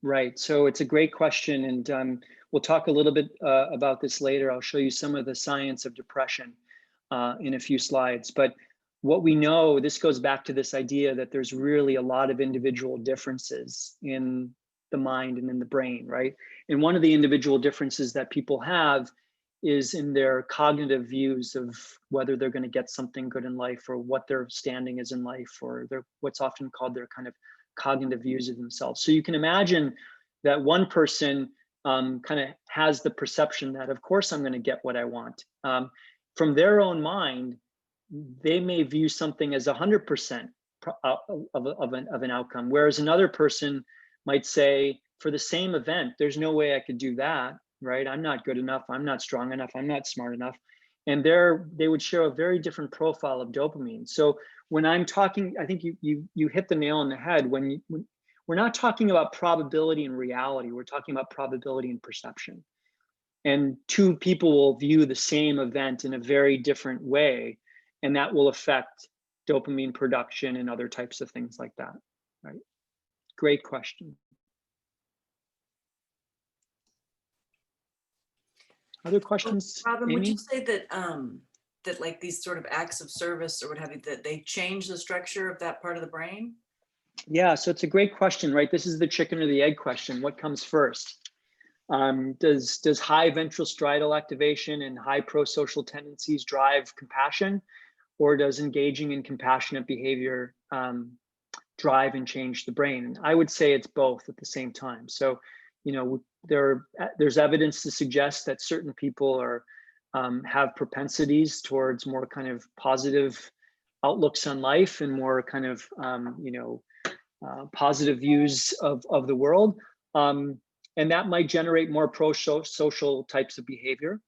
Right, so it's a great question, and we'll talk a little bit about this later. I'll show you some of the science of depression in a few slides. But what we know, this goes back to this idea that there's really a lot of individual differences in the mind and in the brain, right? And one of the individual differences that people have is in their cognitive views of whether they're going to get something good in life, or what their standing is in life, or their what's often called their kind of cognitive views of themselves. So you can imagine that one person kind of has the perception that, of course, I'm going to get what I want. From their own mind, they may view something as 100% of an outcome, whereas another person might say, for the same event, there's no way I could do that. Right? I'm not good enough. I'm not strong enough. I'm not smart enough. And they would show a very different profile of dopamine. So when I'm talking, I think you hit the nail on the head. When we're not talking about probability and reality, we're talking about probability and perception. And two people will view the same event in a very different way, and that will affect dopamine production and other types of things like that. Right? Great question. Other questions? Robin, Amy? would you say that that like these sort of acts of service or what have you, that they change the structure of that part of the brain? Yeah, so it's a great question, right? This is the chicken or the egg question. What comes first? Does high ventral striatal activation and high pro-social tendencies drive compassion, or does engaging in compassionate behavior drive and change the brain? And I would say it's both at the same time. So, you know, there's evidence to suggest that certain people have propensities towards more kind of positive outlooks on life and more kind of positive views of the world. And that might generate more pro-social types of behavior.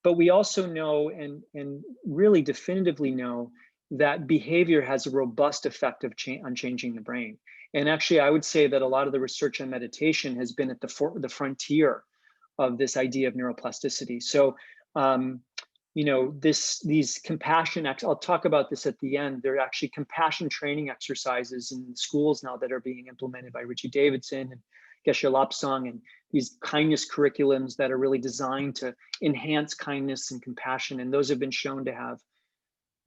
But we also know and really definitively know that behavior has a robust effect on changing the brain. And actually, I would say that a lot of the research on meditation has been at the frontier of this idea of neuroplasticity. So, these compassion acts, I'll talk about this at the end. There are actually compassion training exercises in schools now that are being implemented by Richie Davidson and Geshe Lapsang, and these kindness curriculums that are really designed to enhance kindness and compassion. And those have been shown to have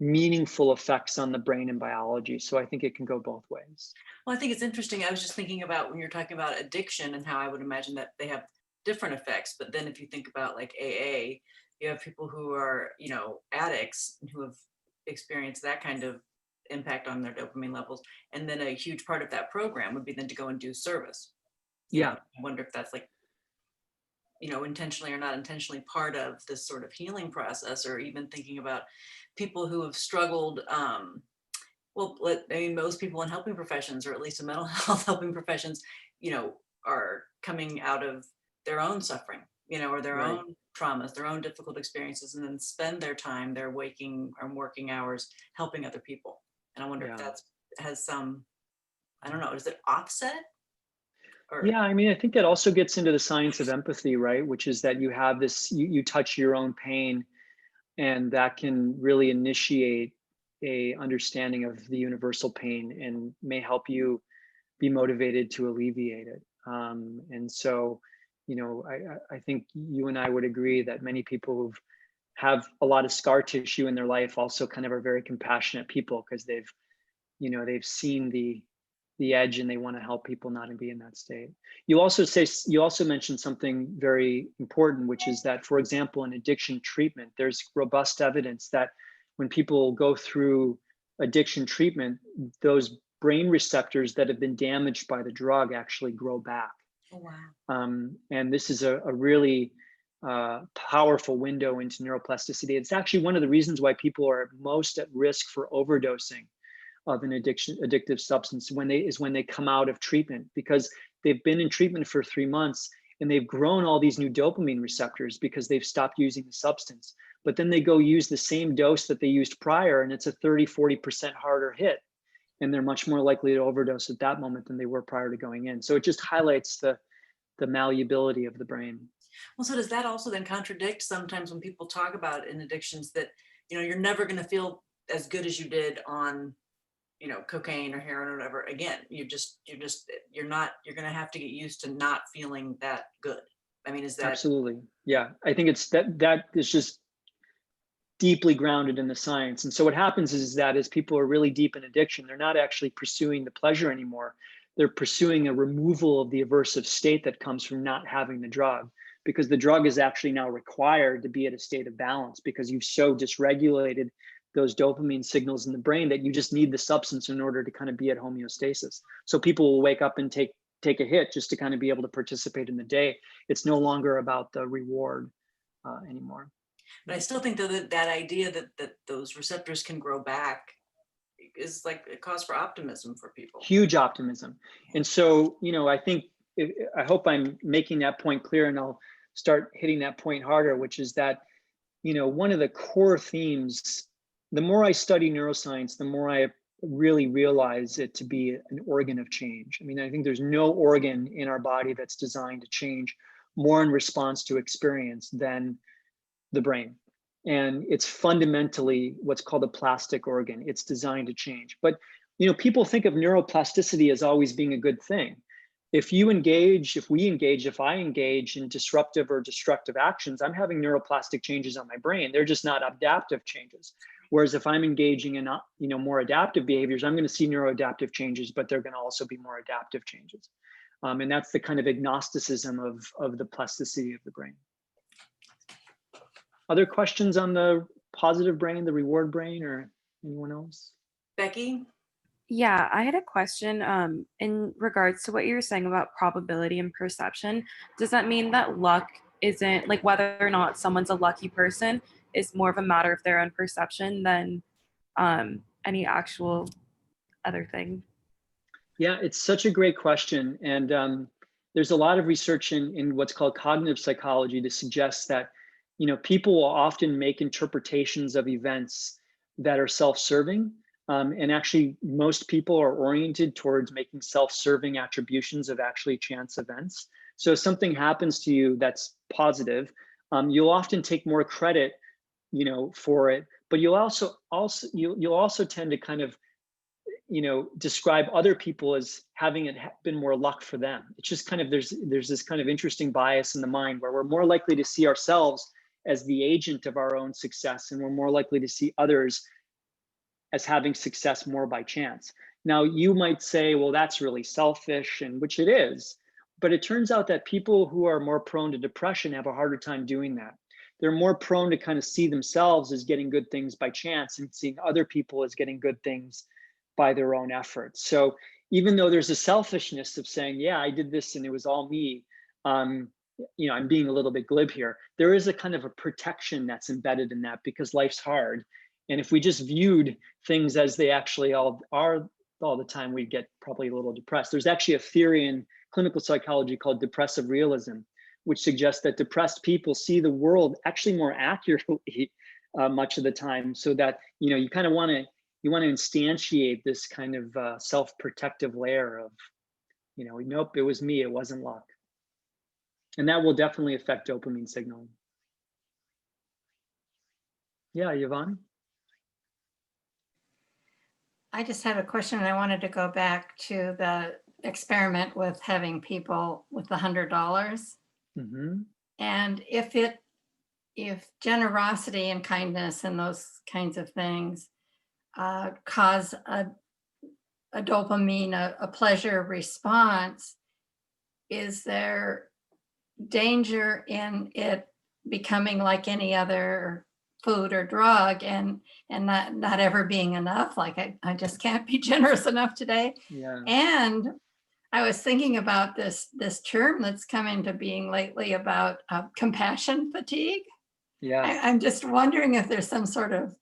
meaningful effects on the brain and biology. So I think it can go both ways. Well, I think it's interesting. I was just thinking about when you're talking about addiction and how I would imagine that they have different effects. But then if you think about like AA, you have people who are, addicts who have experienced that kind of impact on their dopamine levels. And then a huge part of that program would be then to go and do service. Yeah. I wonder if that's like, intentionally or not intentionally part of this sort of healing process, or even thinking about people who have struggled. Most people in helping professions, or at least in mental health helping professions, are coming out of their own suffering, or their Right. own traumas, their own difficult experiences, and then spend their time, their waking or working hours helping other people. And I wonder if that has some, I don't know, is it offset? Yeah, I mean, I think that also gets into the science of empathy, right? Which is that you have this, you touch your own pain, and that can really initiate a understanding of the universal pain and may help you be motivated to alleviate it. And so, I think you and I would agree that many people who have a lot of scar tissue in their life also kind of are very compassionate people, because they've seen the edge and they want to help people not to be in that state. You also mentioned something very important, which is that, for example, in addiction treatment, there's robust evidence that when people go through addiction treatment, those brain receptors that have been damaged by the drug actually grow back. Oh, wow. And this is a really powerful window into neuroplasticity. It's actually one of the reasons why people are most at risk for overdosing of an addictive substance when they come out of treatment, because they've been in treatment for 3 months and they've grown all these new dopamine receptors because they've stopped using the substance. But then they go use the same dose that they used prior, and it's a 30-40% harder hit. And they're much more likely to overdose at that moment than they were prior to going in. So it just highlights the malleability of the brain. Well, so does that also then contradict sometimes when people talk about in addictions that, you're never going to feel as good as you did on, cocaine or heroin or whatever. Again, you're going to have to get used to not feeling that good. I mean, is that? Absolutely. Yeah. I think it's that is just deeply grounded in the science. And so what happens is that as people are really deep in addiction, they're not actually pursuing the pleasure anymore. They're pursuing a removal of the aversive state that comes from not having the drug, because the drug is actually now required to be at a state of balance, because you've so dysregulated those dopamine signals in the brain that you just need the substance in order to kind of be at homeostasis. So people will wake up and take a hit just to kind of be able to participate in the day. It's no longer about the reward anymore. But I still think that idea that those receptors can grow back is like a cause for optimism for people. Huge optimism. And so, I hope I'm making that point clear, and I'll start hitting that point harder, which is that, one of the core themes, the more I study neuroscience, the more I really realize it to be an organ of change. I mean, I think there's no organ in our body that's designed to change more in response to experience than the brain. And it's fundamentally what's called a plastic organ. It's designed to change. But, people think of neuroplasticity as always being a good thing. If I engage in disruptive or destructive actions, I'm having neuroplastic changes on my brain. They're just not adaptive changes. Whereas if I'm engaging in, more adaptive behaviors, I'm going to see neuroadaptive changes, but they're going to also be more adaptive changes. And that's the kind of agnosticism of the plasticity of the brain. Other questions on the positive brain, the reward brain, or anyone else? Becky? Yeah, I had a question in regards to what you were saying about probability and perception. Does that mean that luck isn't, like, whether or not someone's a lucky person is more of a matter of their own perception than any actual other thing? Yeah, it's such a great question. And there's a lot of research in what's called cognitive psychology to suggest that, people will often make interpretations of events that are self-serving. And actually, most people are oriented towards making self-serving attributions of actually chance events. So if something happens to you that's positive, you'll often take more credit, for it. But you'll also tend to kind of, describe other people as having it been more luck for them. It's just kind of, there's this kind of interesting bias in the mind where we're more likely to see ourselves as the agent of our own success, and we're more likely to see others as having success more by chance. Now, you might say, well, that's really selfish, and which it is, but it turns out that people who are more prone to depression have a harder time doing that. They're more prone to kind of see themselves as getting good things by chance and seeing other people as getting good things by their own efforts. So even though there's a selfishness of saying, yeah, I did this and it was all me, I'm being a little bit glib here. There is a kind of a protection that's embedded in that because life's hard. And if we just viewed things as they actually all are all the time, we'd get probably a little depressed. There's actually a theory in clinical psychology called depressive realism, which suggests that depressed people see the world actually more accurately much of the time, so that you kind of want to instantiate this kind of self-protective layer of, nope, it was me, it wasn't luck. And that will definitely affect dopamine signaling. Yeah, Yvonne? I just have a question. I wanted to go back to the experiment with having people with the $100. Mm-hmm. And if generosity and kindness and those kinds of things cause a dopamine, a pleasure response, is there danger in it becoming like any other food or drug and not ever being enough? Like I just can't be generous enough today. Yeah. And I was thinking about this term that's come into being lately about compassion fatigue. Yeah. I'm just wondering if there's some sort of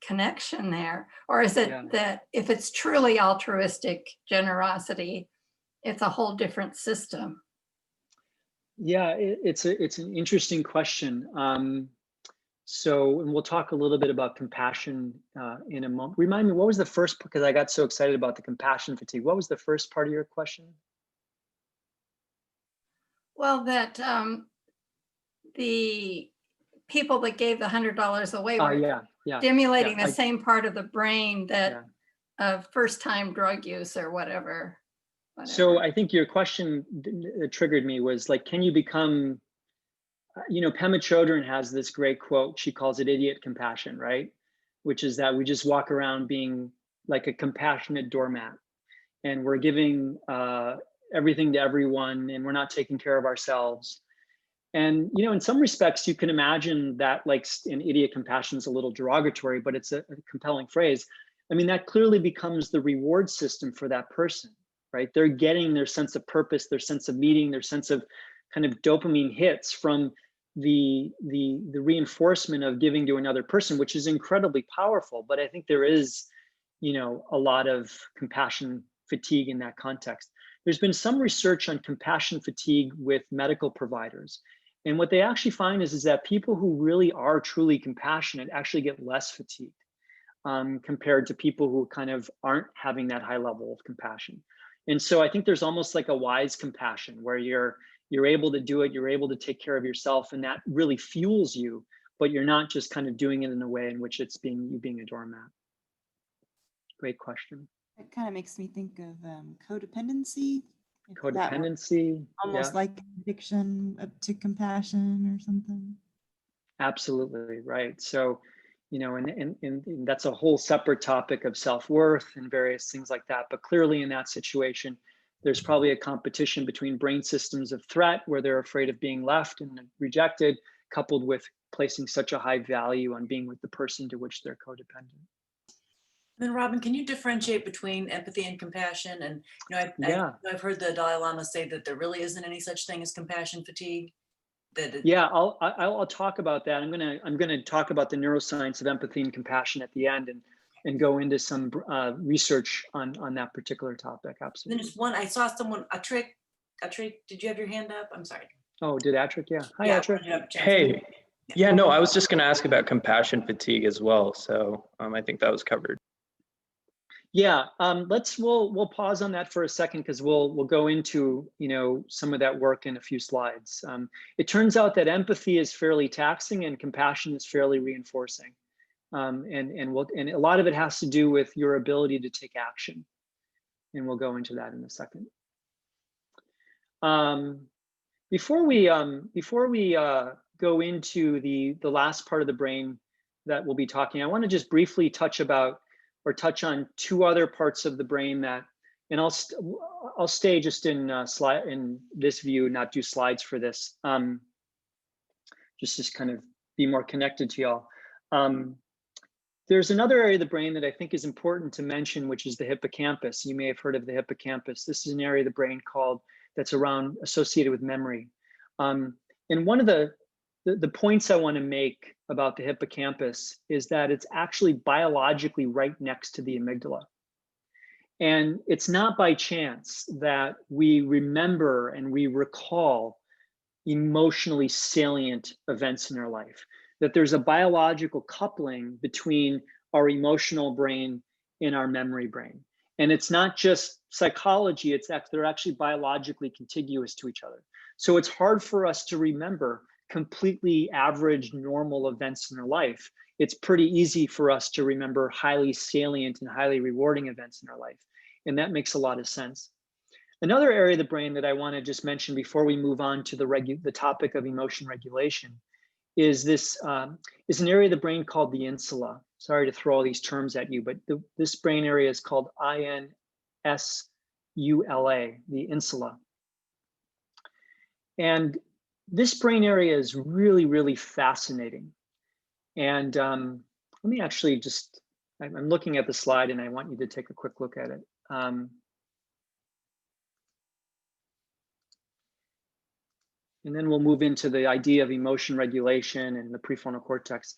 connection there, or is it that if it's truly altruistic generosity, it's a whole different system? Yeah, it's an interesting question. So, and we'll talk a little bit about compassion in a moment. Remind me, what was the first, because I got so excited about the compassion fatigue. What was the first part of your question? Well, that the people that gave the $100 away were stimulating the same part of the brain that of first-time drug use or whatever. So I think your question that triggered me was like, can you become, Pema Chodron has this great quote. She calls it idiot compassion, right? Which is that we just walk around being like a compassionate doormat, and we're giving everything to everyone, and we're not taking care of ourselves. And, in some respects, you can imagine that like an idiot compassion is a little derogatory, but it's a compelling phrase. I mean, that clearly becomes the reward system for that person, right? They're getting their sense of purpose, their sense of meaning, their sense of kind of dopamine hits from the reinforcement of giving to another person, which is incredibly powerful. But I think there is, a lot of compassion fatigue in that context. There's been some research on compassion fatigue with medical providers. And what they actually find is that people who really are truly compassionate actually get less fatigued compared to people who kind of aren't having that high level of compassion. And so I think there's almost like a wise compassion where you're able to do it, you're able to take care of yourself, and that really fuels you, but you're not just kind of doing it in a way in which it's you being a doormat. Great question. It kind of makes me think of codependency. Codependency, almost like addiction to compassion or something. Absolutely right. So, and that's a whole separate topic of self-worth and various things like that. But clearly in that situation, there's probably a competition between brain systems of threat where they're afraid of being left and rejected, coupled with placing such a high value on being with the person to which they're codependent. Then Robin, can you differentiate between empathy and compassion? And I've heard the Dalai Lama say that there really isn't any such thing as compassion fatigue. I'll talk about that. I'm gonna talk about the neuroscience of empathy and compassion at the end. And and go into some research on that particular topic. Then Absolutely. just one, I saw someone, a trick, did you have your hand up? I'm sorry. Oh, did Atrick? Yeah. Hi, Yeah, Atrick. you have a chance. Hey, yeah, no, I was just going to ask about compassion fatigue as well. So I think that was covered. Yeah, we'll pause on that for a second because we'll go into some of that work in a few slides. It turns out that empathy is fairly taxing and compassion is fairly reinforcing, and a lot of it has to do with your ability to take action, and we'll go into that in a second. Before we go into the last part of the brain that we'll be talking, I want to just briefly touch on two other parts of the brain that, and I'll stay just in this view, not do slides for this, just kind of be more connected to y'all. There's another area of the brain that I think is important to mention, which is the hippocampus. You may have heard of the hippocampus. This is an area of the brain that's associated with memory. And one of the points I want to make about the hippocampus is that it's actually biologically right next to the amygdala. And it's not by chance that we remember and we recall emotionally salient events in our life, that there's a biological coupling between our emotional brain and our memory brain. And it's not just psychology, they're actually biologically contiguous to each other. So it's hard for us to remember completely average, normal events in our life. It's pretty easy for us to remember highly salient and highly rewarding events in our life. And that makes a lot of sense. Another area of the brain that I want to just mention before we move on to the topic of emotion regulation is an area of the brain called the insula. Sorry to throw all these terms at you, but this brain area is called insula, the insula. And this brain area is really, really fascinating. And let me actually I'm looking at the slide and I want you to take a quick look at it. And then we'll move into the idea of emotion regulation and the prefrontal cortex.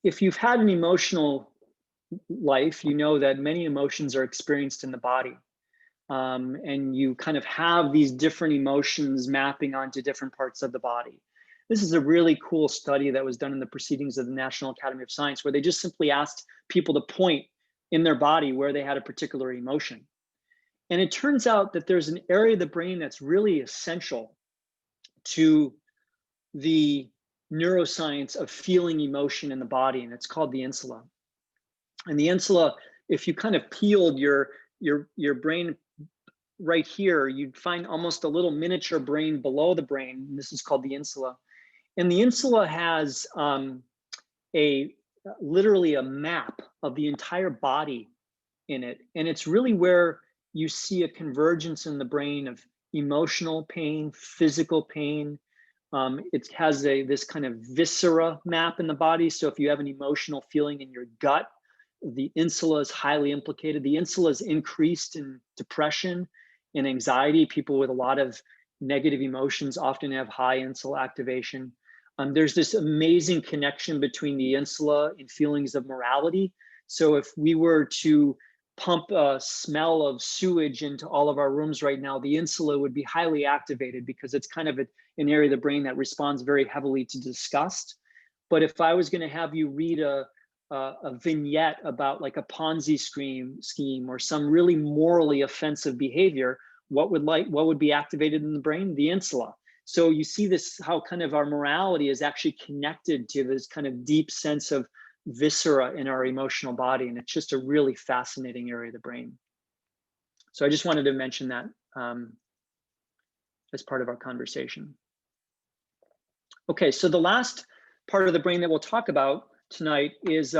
If you've had an emotional life, you know that many emotions are experienced in the body. And you kind of have these different emotions mapping onto different parts of the body. This is a really cool study that was done in the Proceedings of the National Academy of Science, where they just simply asked people to point in their body where they had a particular emotion. And it turns out that there's an area of the brain that's really essential to the neuroscience of feeling emotion in the body, and it's called the insula. And the insula, if you kind of peeled your brain right here, you'd find almost a little miniature brain below the brain. And this is called the insula. And the insula has literally a map of the entire body in it. And it's really where you see a convergence in the brain of emotional pain, physical pain. It has this kind of viscera map in the body. So if you have an emotional feeling in your gut, the insula is highly implicated. The insula is increased in depression and anxiety. People with a lot of negative emotions often have high insula activation. There's this amazing connection between the insula and feelings of morality. So if we were to pump a smell of sewage into all of our rooms right now, the insula would be highly activated because it's kind of an area of the brain that responds very heavily to disgust. But if I was going to have you read a vignette about like a Ponzi scheme or some really morally offensive behavior, what would be activated in the brain? The insula. So you see this, how kind of our morality is actually connected to this kind of deep sense of viscera in our emotional body. And it's just a really fascinating area of the brain. So I just wanted to mention that as part of our conversation. Okay, so the last part of the brain that we'll talk about tonight is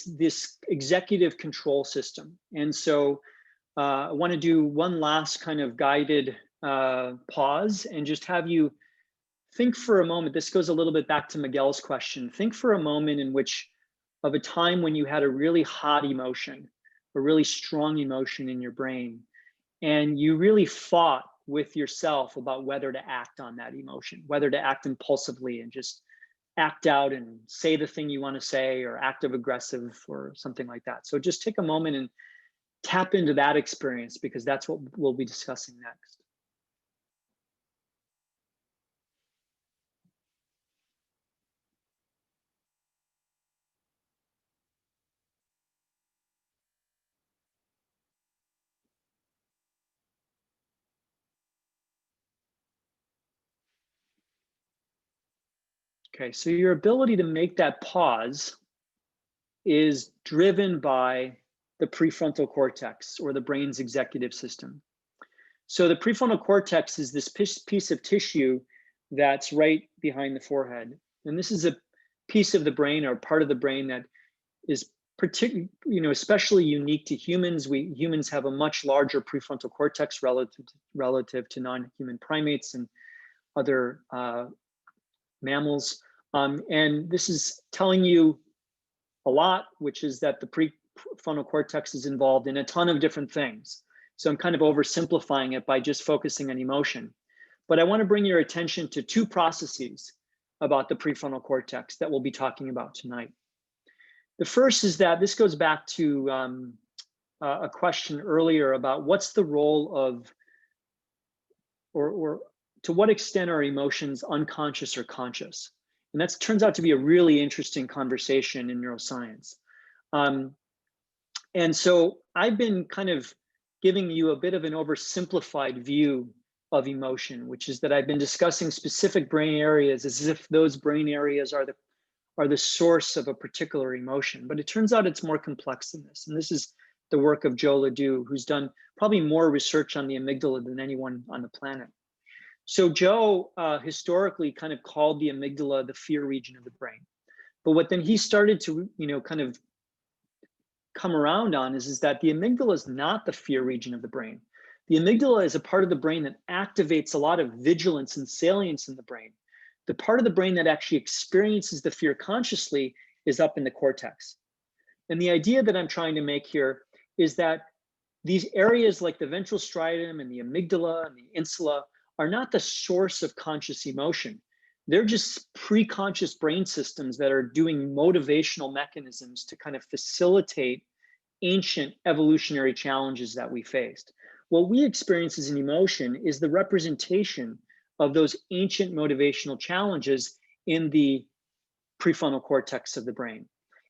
this executive control system. And so I want to do one last kind of guided pause and just have you think for a moment. This goes a little bit back to Miguel's question. Think for a moment of a time when you had a really hot emotion, a really strong emotion in your brain, and you really fought with yourself about whether to act on that emotion, whether to act impulsively and just act out and say the thing you want to say, or active aggressive or something like that. So just take a moment and tap into that experience, because that's what we'll be discussing next. Okay, so your ability to make that pause is driven by the prefrontal cortex, or the brain's executive system. So the prefrontal cortex is this piece of tissue that's right behind the forehead. And this is a piece of the brain, or part of the brain, that is particularly, especially unique to humans. Humans have a much larger prefrontal cortex relative to non-human primates and other mammals. And this is telling you a lot, which is that the prefrontal cortex is involved in a ton of different things. So I'm kind of oversimplifying it by just focusing on emotion. But I want to bring your attention to two processes about the prefrontal cortex that we'll be talking about tonight. The first is that this goes back to a question earlier about what's the role of, or to what extent are emotions unconscious or conscious? And that turns out to be a really interesting conversation in neuroscience. And so I've been kind of giving you a bit of an oversimplified view of emotion, which is that I've been discussing specific brain areas as if those brain areas are the source of a particular emotion. But it turns out it's more complex than this. And this is the work of Joe Ledoux, who's done probably more research on the amygdala than anyone on the planet. So Joe historically kind of called the amygdala the fear region of the brain. But what then he started to, kind of come around on is that the amygdala is not the fear region of the brain. The amygdala is a part of the brain that activates a lot of vigilance and salience in the brain. The part of the brain that actually experiences the fear consciously is up in the cortex. And the idea that I'm trying to make here is that these areas like the ventral striatum and the amygdala and the insula are not the source of conscious emotion. They're just pre-conscious brain systems that are doing motivational mechanisms to kind of facilitate ancient evolutionary challenges that we faced. What we experience as an emotion is the representation of those ancient motivational challenges in the prefrontal cortex of the brain.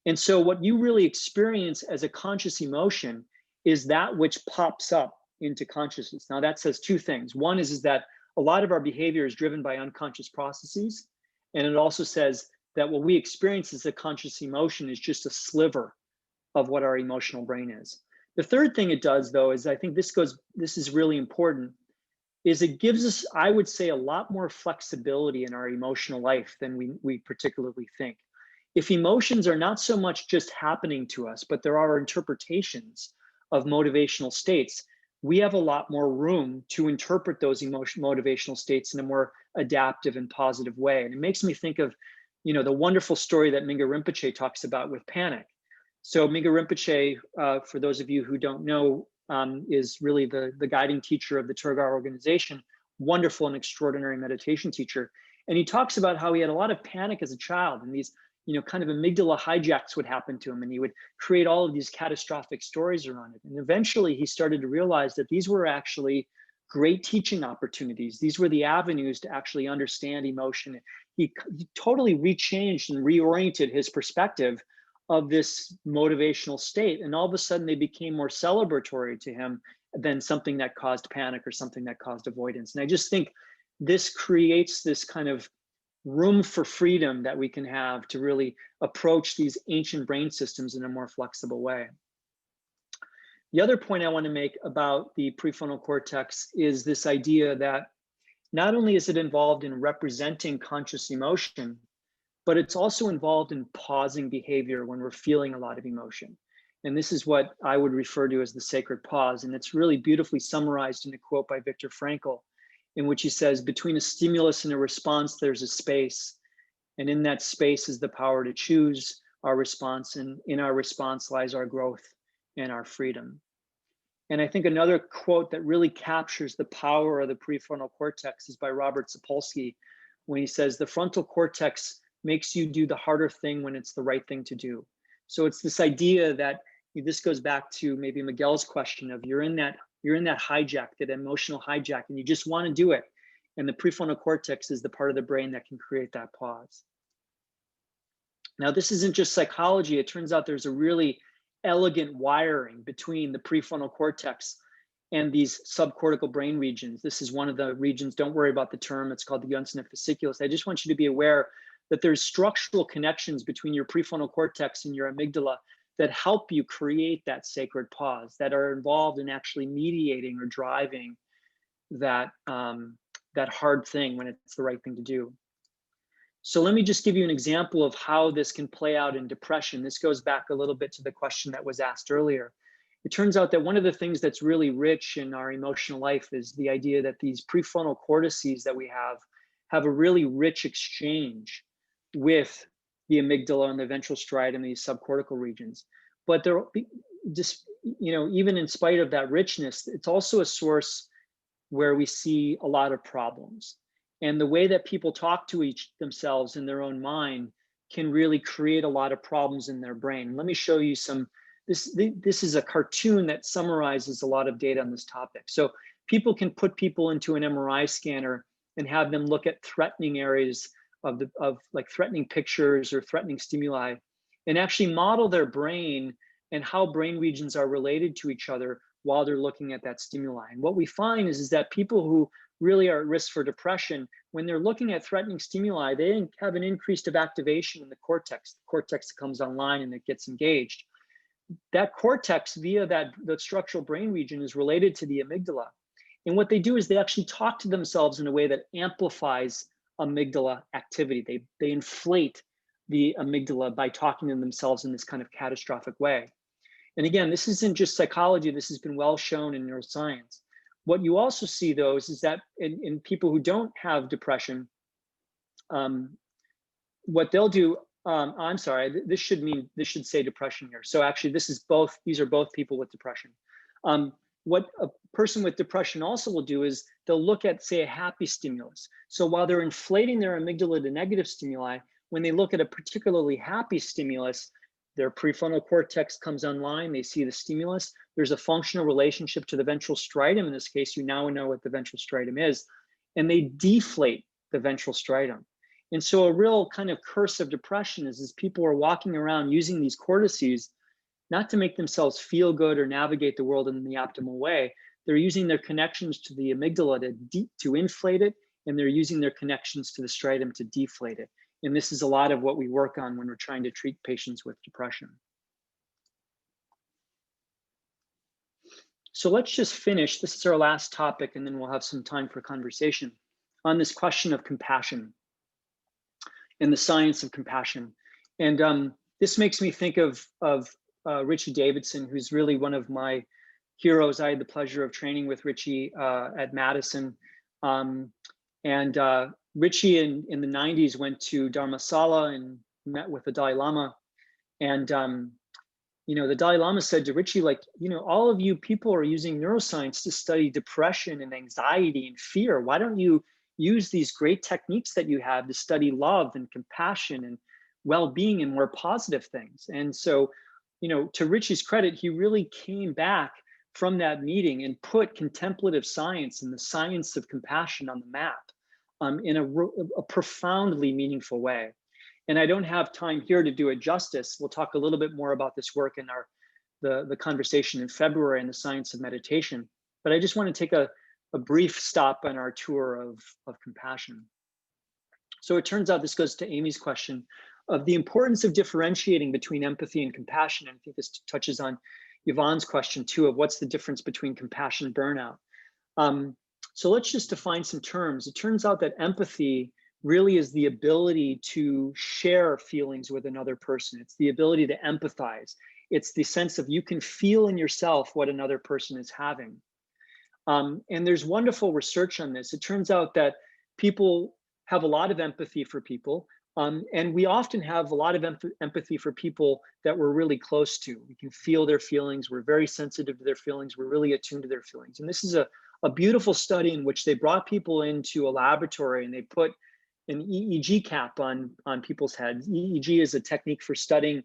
And so what you really experience as a conscious emotion is that which pops up into consciousness. Now that says two things. One is that a lot of our behavior is driven by unconscious processes. And it also says that what we experience as a conscious emotion is just a sliver of what our emotional brain is. The third thing it does, though, is I think this is really important, is it gives us, I would say, a lot more flexibility in our emotional life than we particularly think. If emotions are not so much just happening to us, but there are interpretations of motivational states, we have a lot more room to interpret those motivational states in a more adaptive and positive way. And it makes me think of, the wonderful story that Mingyur Rinpoche talks about with panic. So Mingyur Rinpoche, for those of you who don't know, is really the guiding teacher of the Turgar organization, wonderful and extraordinary meditation teacher. And he talks about how he had a lot of panic as a child, and these, kind of amygdala hijacks would happen to him, and he would create all of these catastrophic stories around it. And eventually he started to realize that these were actually great teaching opportunities. These were the avenues to actually understand emotion. He totally rechanged and reoriented his perspective of this motivational state. And all of a sudden they became more celebratory to him than something that caused panic or something that caused avoidance. And I just think this creates this kind of room for freedom that we can have to really approach these ancient brain systems in a more flexible way. The other point I want to make about the prefrontal cortex is this idea that not only is it involved in representing conscious emotion, but it's also involved in pausing behavior when we're feeling a lot of emotion. And this is what I would refer to as the sacred pause. And it's really beautifully summarized in a quote by Viktor Frankl, in which he says, between a stimulus and a response, there's a space. And in that space is the power to choose our response. And in our response lies our growth and our freedom. And I think another quote that really captures the power of the prefrontal cortex is by Robert Sapolsky, when he says, the frontal cortex makes you do the harder thing when it's the right thing to do. So it's this idea that this goes back to maybe Miguel's question of you're in that hijack, that emotional hijack, and you just want to do it. And the prefrontal cortex is the part of the brain that can create that pause. Now, this isn't just psychology. It turns out there's a really elegant wiring between the prefrontal cortex and these subcortical brain regions. This is one of the regions, don't worry about the term, it's called the Untitled Fasciculus. I just want you to be aware that there's structural connections between your prefrontal cortex and your amygdala that help you create that sacred pause, that are involved in actually mediating or driving that, that hard thing when it's the right thing to do. So let me just give you an example of how this can play out in depression. This goes back a little bit to the question that was asked earlier. It turns out that one of the things that's really rich in our emotional life is the idea that these prefrontal cortices that we have a really rich exchange with the amygdala and the ventral striatum, these subcortical regions. But they're just, even in spite of that richness, it's also a source where we see a lot of problems. And the way that people talk to themselves in their own mind can really create a lot of problems in their brain. Let me show you some. This is a cartoon that summarizes a lot of data on this topic. So people can put people into an MRI scanner and have them look at threatening areas of like threatening pictures or threatening stimuli, and actually model their brain and how brain regions are related to each other while they're looking at that stimuli. And what we find is that people who really are at risk for depression, when they're looking at threatening stimuli, they have an increased of activation in the cortex. The cortex comes online and it gets engaged. That cortex, via the structural brain region, is related to the amygdala. And what they do is they actually talk to themselves in a way that amplifies amygdala activity. They inflate the amygdala by talking to themselves in this kind of catastrophic way. And again, this isn't just psychology. This has been well shown in neuroscience. What you also see, though, is that in people who don't have depression, what they'll do, I'm sorry, this should say depression here. So actually, these are both people with depression. What a person with depression also will do is they'll look at, say, a happy stimulus. So while they're inflating their amygdala to negative stimuli, when they look at a particularly happy stimulus, their prefrontal cortex comes online, they see the stimulus, there's a functional relationship to the ventral striatum. In this case, you now know what the ventral striatum is, and they deflate the ventral striatum. And so a real kind of curse of depression is people are walking around using these cortices not to make themselves feel good or navigate the world in the optimal way. They're using their connections to the amygdala to inflate it, and they're using their connections to the striatum to deflate it. And this is a lot of what we work on when we're trying to treat patients with depression. So let's just finish. This is our last topic, and then we'll have some time for conversation on this question of compassion and the science of compassion. And this makes me think of Richie Davidson, who's really one of my heroes. I had the pleasure of training with Richie at Madison. Richie in the 90s went to Dharamsala and met with the Dalai Lama. And the Dalai Lama said to Richie, all of you people are using neuroscience to study depression and anxiety and fear. Why don't you use these great techniques that you have to study love and compassion and well-being and more positive things? And so, to Richie's credit, he really came back from that meeting and put contemplative science and the science of compassion on the map in a profoundly meaningful way. And I don't have time here to do it justice. We'll talk a little bit more about this work in the conversation in February in the science of meditation. But I just want to take a brief stop on our tour of compassion. So it turns out, this goes to Amy's question of the importance of differentiating between empathy and compassion. And I think this touches on Yvonne's question too, of what's the difference between compassion and burnout. So let's just define some terms. It turns out that empathy really is the ability to share feelings with another person. It's the ability to empathize. It's the sense of you can feel in yourself what another person is having. And there's wonderful research on this. It turns out that people have a lot of empathy for people. And we often have a lot of empathy for people that we're really close to. We can feel their feelings. We're very sensitive to their feelings. We're really attuned to their feelings. And this is a beautiful study in which they brought people into a laboratory and they put an EEG cap on people's heads. EEG is a technique for studying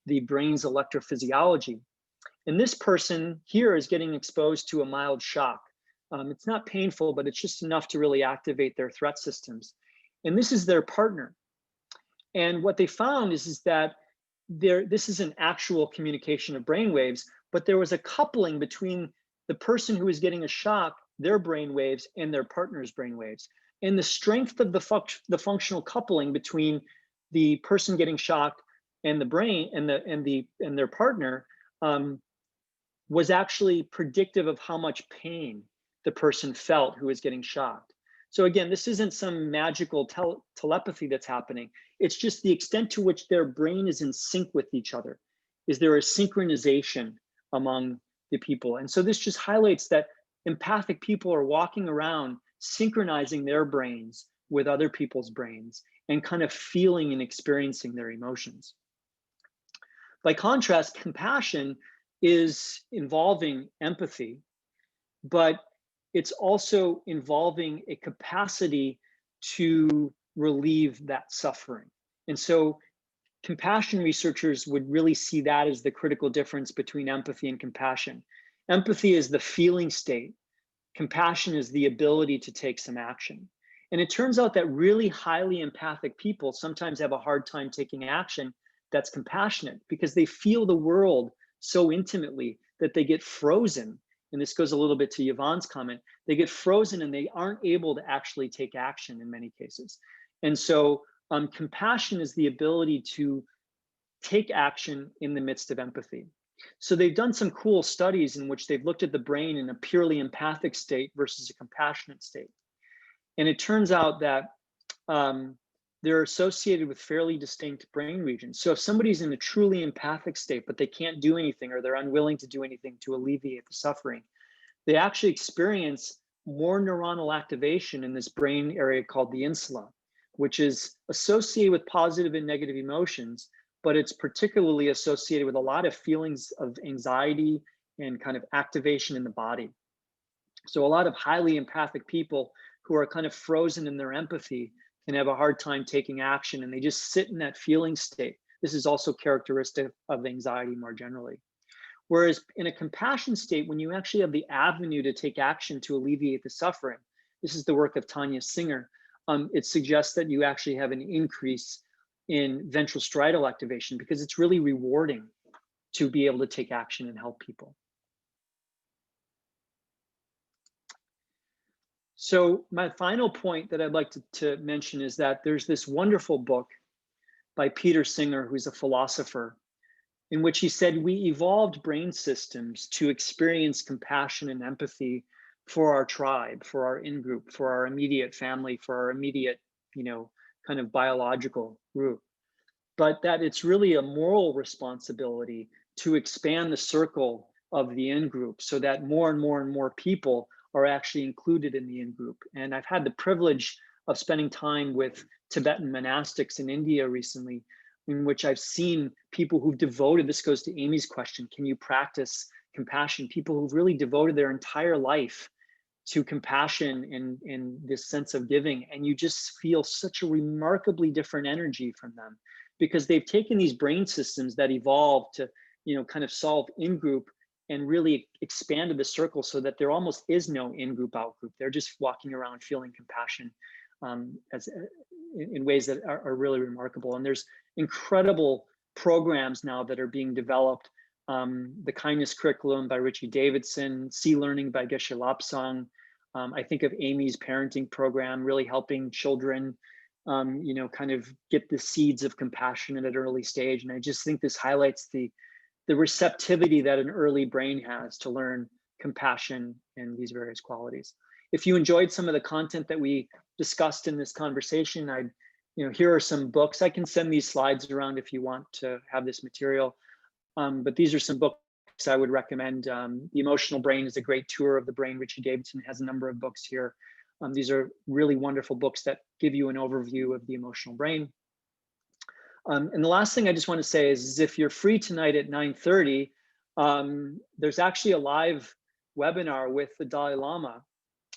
the brain's electrophysiology. And this person here is getting exposed to a mild shock. It's not painful, but it's just enough to really activate their threat systems. And this is their partner. And what they found is that this is an actual communication of brain waves, but there was a coupling between the person who was getting a shock, their brain waves, and their partner's brain waves. And the strength of the functional coupling between the person getting shocked and the brain and their partner was actually predictive of how much pain the person felt who was getting shocked. So again, this isn't some magical telepathy that's happening. It's just the extent to which their brain is in sync with each other. Is there a synchronization among the people? And so this just highlights that empathic people are walking around synchronizing their brains with other people's brains and kind of feeling and experiencing their emotions. By contrast, compassion is involving empathy, but it's also involving a capacity to relieve that suffering. And so compassion researchers would really see that as the critical difference between empathy and compassion. Empathy is the feeling state. Compassion is the ability to take some action. And it turns out that really highly empathic people sometimes have a hard time taking action that's compassionate because they feel the world so intimately that they get frozen. And this goes a little bit to Yvonne's comment. They get frozen and they aren't able to actually take action in many cases. And so compassion is the ability to take action in the midst of empathy. So they've done some cool studies in which they've looked at the brain in a purely empathic state versus a compassionate state. And it turns out that they're associated with fairly distinct brain regions. So if somebody's in a truly empathic state, but they can't do anything or they're unwilling to do anything to alleviate the suffering, they actually experience more neuronal activation in this brain area called the insula, which is associated with positive and negative emotions, but it's particularly associated with a lot of feelings of anxiety and kind of activation in the body. So a lot of highly empathic people who are kind of frozen in their empathy can have a hard time taking action, and they just sit in that feeling state. This is also characteristic of anxiety more generally. Whereas in a compassion state, when you actually have the avenue to take action to alleviate the suffering, this is the work of Tanya Singer, it suggests that you actually have an increase in ventral striatal activation because it's really rewarding to be able to take action and help people. So my final point that I'd like to mention is that there's this wonderful book by Peter Singer, who's a philosopher, in which he said we evolved brain systems to experience compassion and empathy for our tribe, for our in-group, for our immediate family, for our immediate, kind of biological group. But that it's really a moral responsibility to expand the circle of the in-group so that more and more and more people are actually included in the in-group. And I've had the privilege of spending time with Tibetan monastics in India recently, in which I've seen people who've devoted, this goes to Amy's question, can you practice compassion? People who've really devoted their entire life to compassion and this sense of giving. And you just feel such a remarkably different energy from them because they've taken these brain systems that evolved to, kind of solve in-group and really expanded the circle so that there almost is no in-group, out-group. They're just walking around feeling compassion in ways that are really remarkable. And there's incredible programs now that are being developed. The Kindness Curriculum by Richie Davidson, Sea Learning by Geshe Lapsang. I think of Amy's parenting program, really helping children, kind of get the seeds of compassion at an early stage. And I just think this highlights the receptivity that an early brain has to learn compassion and these various qualities. If you enjoyed some of the content that we discussed in this conversation, here are some books. I can send these slides around if you want to have this material. But these are some books I would recommend. The Emotional Brain is a great tour of the brain. Richie Davidson has a number of books here. These are really wonderful books that give you an overview of the emotional brain. And the last thing I just want to say is if you're free tonight at 9:30, there's actually a live webinar with the Dalai Lama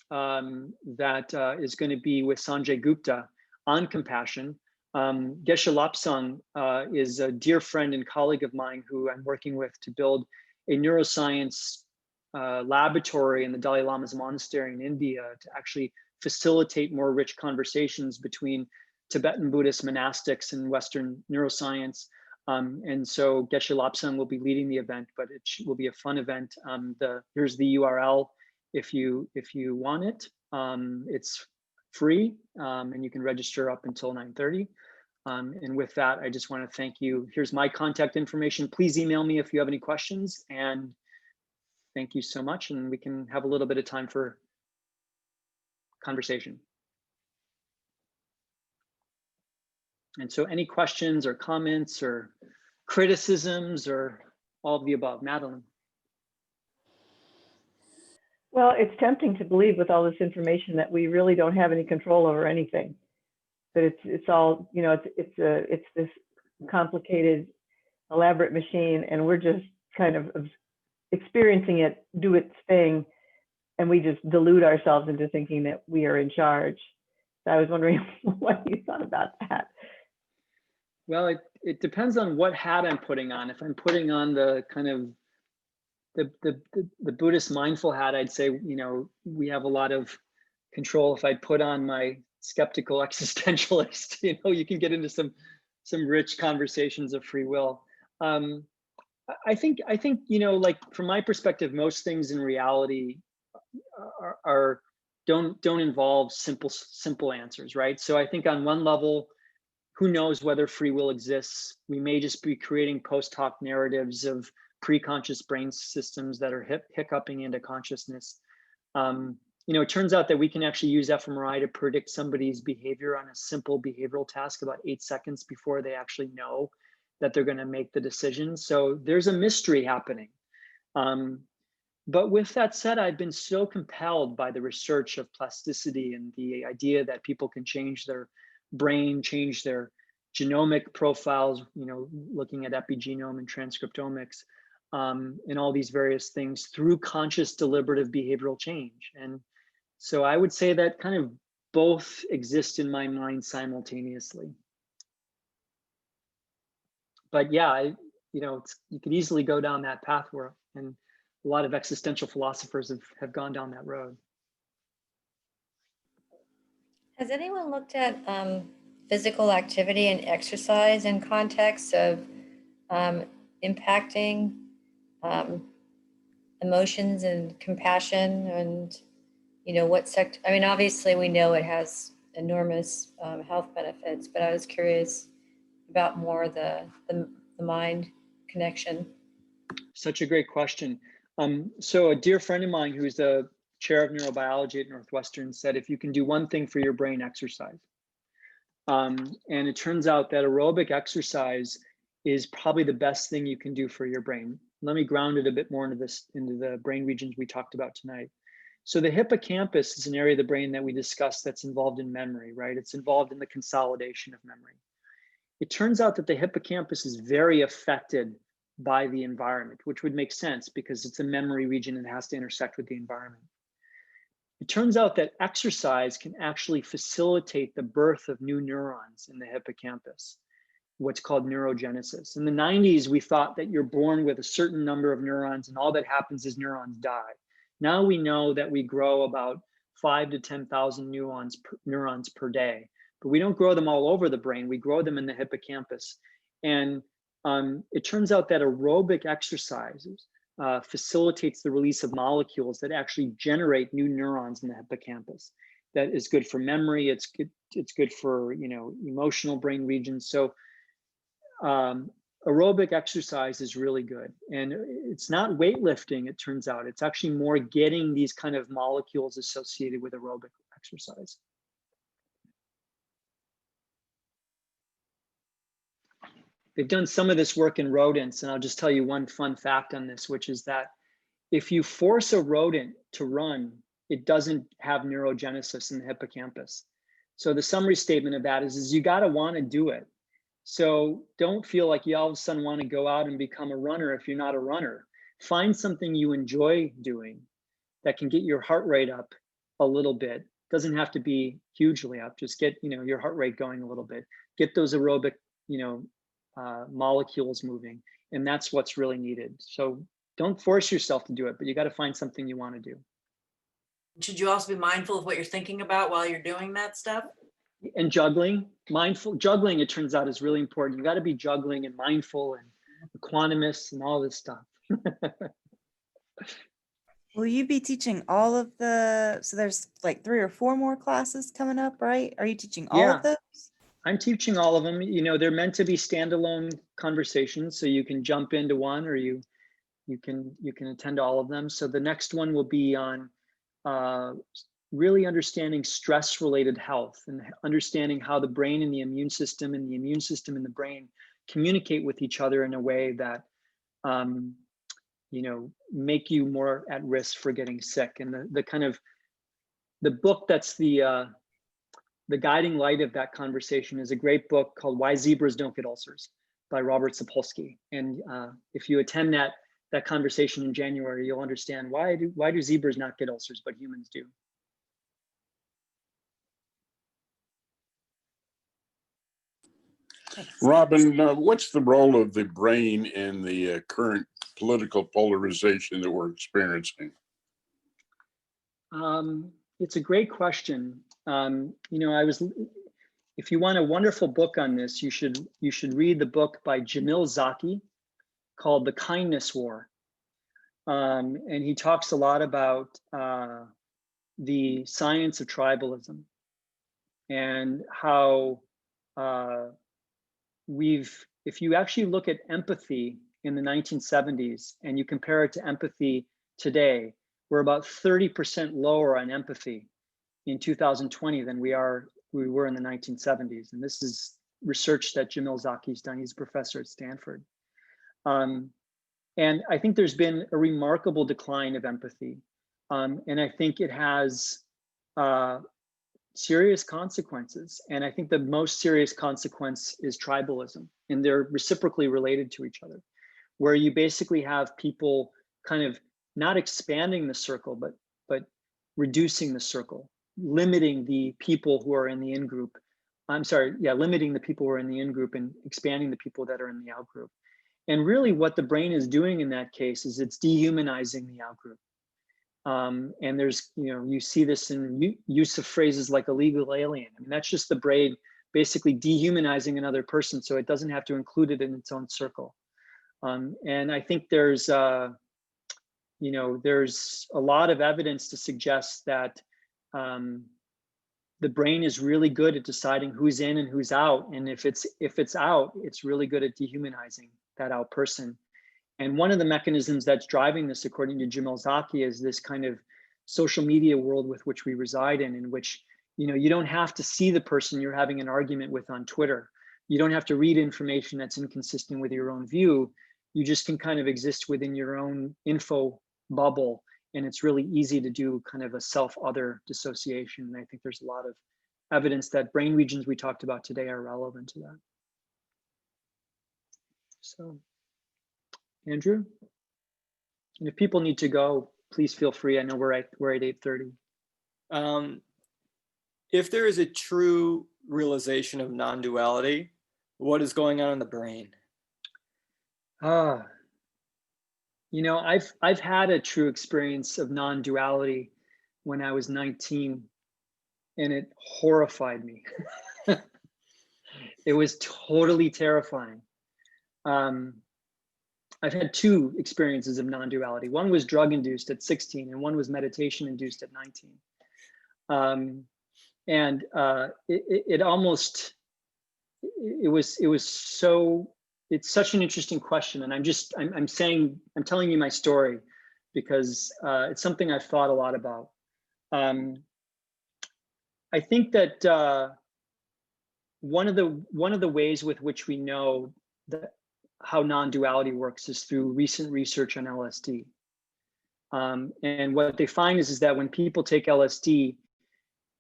that is going to be with Sanjay Gupta on compassion. Geshe Lobsang is a dear friend and colleague of mine who I'm working with to build a neuroscience laboratory in the Dalai Lama's monastery in India to actually facilitate more rich conversations between Tibetan Buddhist monastics and Western neuroscience. And so Geshe Lobsang will be leading the event, but it will be a fun event. Here's the URL if you want it. It's free and you can register up until 9:30. And with that, I just want to thank you. Here's my contact information. Please email me if you have any questions. And thank you so much. And we can have a little bit of time for conversation. And so any questions or comments or criticisms or all of the above? Madeline. Well, it's tempting to believe with all this information that we really don't have any control over anything. That it's all, you know, it's this complicated, elaborate machine, and we're just kind of experiencing it do its thing, and we just delude ourselves into thinking that we are in charge. So I was wondering what you thought about that. Well, it depends on what hat I'm putting on. If I'm putting on the kind of the Buddhist mindful hat, I'd say, you know, we have a lot of control. If I put on my skeptical existentialist, you know, you can get into some rich conversations of free will. I think, you know, like from my perspective, most things in reality don't involve simple answers, right? So I think on one level, who knows whether free will exists? We may just be creating post hoc narratives of preconscious brain systems that are hiccuping into consciousness. You know, it turns out that we can actually use fMRI to predict somebody's behavior on a simple behavioral task about 8 seconds before they actually know that they're going to make the decision. So there's a mystery happening. But with that said, I've been so compelled by the research of plasticity and the idea that people can change their brain, change their genomic profiles, you know, looking at epigenome and transcriptomics, and all these various things through conscious deliberative behavioral change. And so I would say that kind of both exist in my mind simultaneously. But yeah, you know, you could easily go down that path where, and a lot of existential philosophers have gone down that road. Has anyone looked at physical activity and exercise in context of impacting emotions and compassion, and you know what I mean, obviously we know it has enormous health benefits, but I was curious about more the mind connection. Such a great question. So a dear friend of mine who's the chair of neurobiology at Northwestern said, if you can do one thing for your brain, exercise. And it turns out that aerobic exercise is probably the best thing you can do for your brain. Let me ground it a bit more into the brain regions we talked about tonight. So the hippocampus is an area of the brain that we discussed that's involved in memory, right? It's involved in the consolidation of memory. It turns out that the hippocampus is very affected by the environment, which would make sense because it's a memory region and it has to intersect with the environment. It turns out that exercise can actually facilitate the birth of new neurons in the hippocampus, what's called neurogenesis. In the 90s, we thought that you're born with a certain number of neurons and all that happens is neurons die. Now we know that we grow about 5,000 to 10,000 neurons per day, but we don't grow them all over the brain. We grow them in the hippocampus. And it turns out that aerobic exercises facilitates the release of molecules that actually generate new neurons in the hippocampus. That is good for memory. It's good for, you know, emotional brain regions. So aerobic exercise is really good. And it's not weightlifting, it turns out. It's actually more getting these kind of molecules associated with aerobic exercise. They've done some of this work in rodents, and I'll just tell you one fun fact on this, which is that if you force a rodent to run, it doesn't have neurogenesis in the hippocampus. So the summary statement of that is you gotta wanna do it. So don't feel like you all of a sudden wanna go out and become a runner if you're not a runner. Find something you enjoy doing that can get your heart rate up a little bit, Doesn't have to be hugely up. Just get, your heart rate going a little bit. Get those aerobic, molecules moving. And that's what's really needed. So don't force yourself to do it, but you got to find something you want to do. Should you also be mindful of what you're thinking about while you're doing that stuff? And juggling, mindful juggling, it turns out, is really important. You got to be juggling and mindful and equanimous and all this stuff. Will you be teaching all of so there's like 3 or 4 more classes coming up, right? Are you teaching all of those? I'm teaching all of them. They're meant to be standalone conversations, so you can jump into one, or you can attend all of them. So the next one will be on really understanding stress-related health and understanding how the brain and the immune system and the brain communicate with each other in a way that make you more at risk for getting sick. And the book that's the guiding light of that conversation is a great book called Why Zebras Don't Get Ulcers by Robert Sapolsky. And if you attend that conversation in January, you'll understand why do zebras not get ulcers, but humans do. Robin, what's the role of the brain in the current political polarization that we're experiencing? It's a great question. If you want a wonderful book on this, you should read the book by Jamil Zaki called The Kindness War. And he talks a lot about the science of tribalism and how if you actually look at empathy in the 1970s and you compare it to empathy today, we're about 30% lower on empathy in 2020 than we were in the 1970s. And this is research that Jamil Zaki's done. He's a professor at Stanford. And I think there's been a remarkable decline of empathy. And I think it has serious consequences. And I think the most serious consequence is tribalism, and they're reciprocally related to each other, where you basically have people kind of not expanding the circle, but reducing the circle, limiting the people who are in the in-group. Limiting the people who are in the in-group and expanding the people that are in the out-group. And really what the brain is doing in that case is it's dehumanizing the out-group. And there's, you see this in use of phrases like illegal alien. I mean, that's just the brain basically dehumanizing another person so it doesn't have to include it in its own circle. And I think there's a lot of evidence to suggest that the brain is really good at deciding who's in and who's out. And if it's out, it's really good at dehumanizing that out person. And one of the mechanisms that's driving this, according to Jamil Zaki, is this kind of social media world with which we reside in which, you don't have to see the person you're having an argument with on Twitter. You don't have to read information that's inconsistent with your own view. You just can kind of exist within your own info bubble. And it's really easy to do kind of a self-other dissociation. And I think there's a lot of evidence that brain regions we talked about today are relevant to that. So, Andrew? And if people need to go, please feel free. I know we're at 8:30. If there is a true realization of non-duality, what is going on in the brain? I've had a true experience of non-duality when I was 19, and it horrified me. It was totally terrifying. I've had 2 experiences of non-duality. One was drug-induced at 16, and one was meditation-induced at 19. It's such an interesting question, and I'm telling you my story because it's something I've thought a lot about. I think that one of the ways with which we know that how non-duality works is through recent research on LSD. And what they find is that when people take LSD,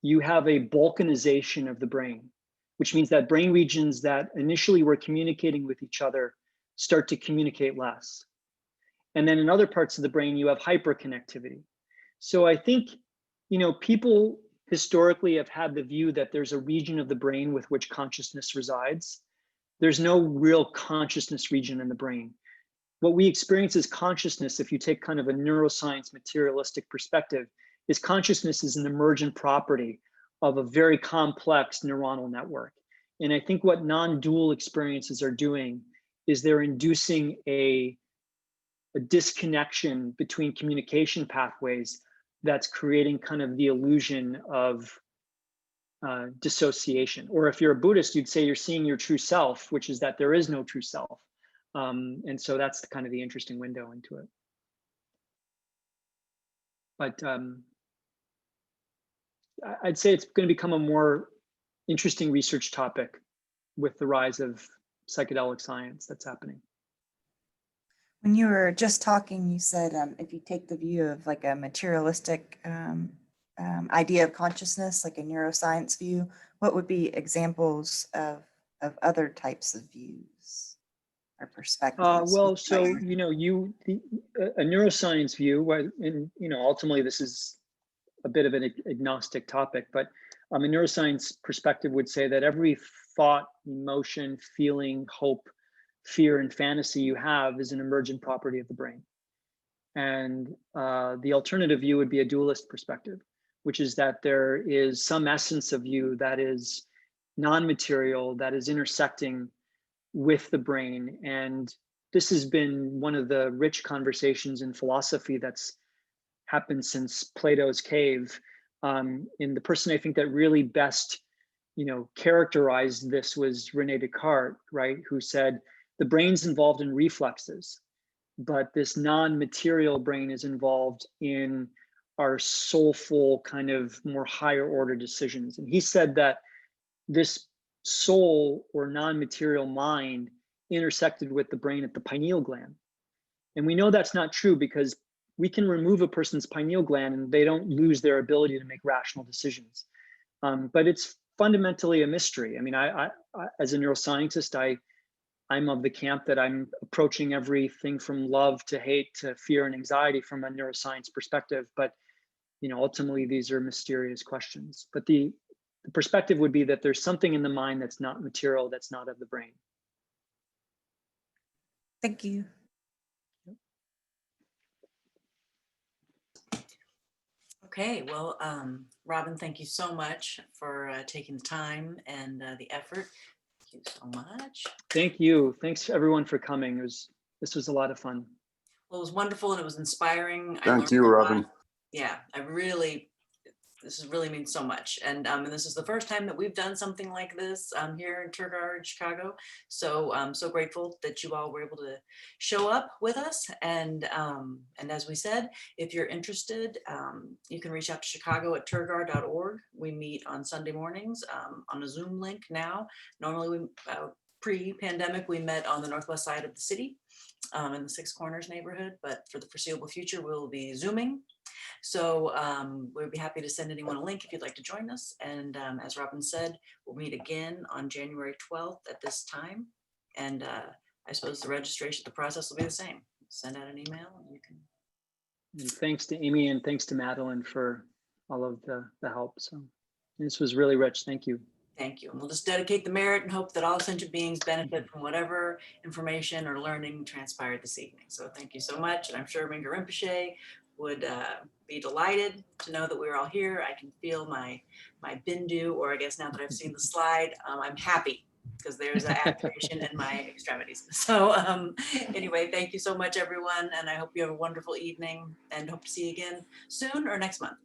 you have a balkanization of the brain, which means that brain regions that initially were communicating with each other start to communicate less. And then in other parts of the brain, you have hyperconnectivity. So I think, people historically have had the view that there's a region of the brain with which consciousness resides. There's no real consciousness region in the brain. What we experience as consciousness, if you take kind of a neuroscience materialistic perspective, is consciousness is an emergent property of a very complex neuronal network. And I think what non-dual experiences are doing is they're inducing a disconnection between communication pathways that's creating kind of the illusion of dissociation. Or if you're a Buddhist, you'd say you're seeing your true self, which is that there is no true self. And so that's kind of the interesting window into it. But I'd say it's going to become a more interesting research topic with the rise of psychedelic science that's happening. When you were just talking, you said if you take the view of like a materialistic idea of consciousness, like a neuroscience view, what would be examples of other types of views or perspectives? Well, so, you know, a neuroscience view, and, you know, ultimately this is a bit of an agnostic topic, but a neuroscience perspective would say that every thought, emotion, feeling, hope, fear, and fantasy you have is an emergent property of the brain. And the alternative view would be a dualist perspective, which is that there is some essence of you that is non-material, that is intersecting with the brain. And this has been one of the rich conversations in philosophy that's happened since Plato's cave. And the person I think that really best, you know, characterized this was Rene Descartes, right? Who said, the brain's involved in reflexes, but this non-material brain is involved in our soulful kind of more higher order decisions. And he said that this soul or non-material mind intersected with the brain at the pineal gland. And we know that's not true because we can remove a person's pineal gland and they don't lose their ability to make rational decisions. But it's fundamentally a mystery. I mean, I as a neuroscientist, I'm of the camp that I'm approaching everything from love to hate to fear and anxiety from a neuroscience perspective. But, you know, ultimately these are mysterious questions. But the perspective would be that there's something in the mind that's not material, that's not of the brain. Thank you. Okay, well, Robin, thank you so much for taking the time and the effort. Thank you so much. Thank you. Thanks everyone for coming. This was a lot of fun. Well, it was wonderful and it was inspiring. Thank you, Robin. Yeah, this really means so much. And this is the first time that we've done something like this here in Turgard, Chicago. So I'm so grateful that you all were able to show up with us. And as we said, if you're interested, you can reach out to Chicago at turgard.org. We meet on Sunday mornings on a Zoom link now. Normally, pre-pandemic, we met on the northwest side of the city in the Six Corners neighborhood, but for the foreseeable future, we'll be Zooming. So we'd be happy to send anyone a link if you'd like to join us. And as Robin said, we'll meet again on January 12th at this time. And I suppose the process will be the same. Send out an email and you can. And thanks to Amy and thanks to Madeline for all of the help. So this was really rich. Thank you. Thank you. And we'll just dedicate the merit and hope that all sentient beings benefit from whatever information or learning transpired this evening. So thank you so much. And I'm sure Mingyur Rinpoche would be delighted to know that we're all here. I can feel my bindu, or I guess now that I've seen the slide, I'm happy because there's an activation in my extremities. So anyway, thank you so much, everyone. And I hope you have a wonderful evening and hope to see you again soon or next month.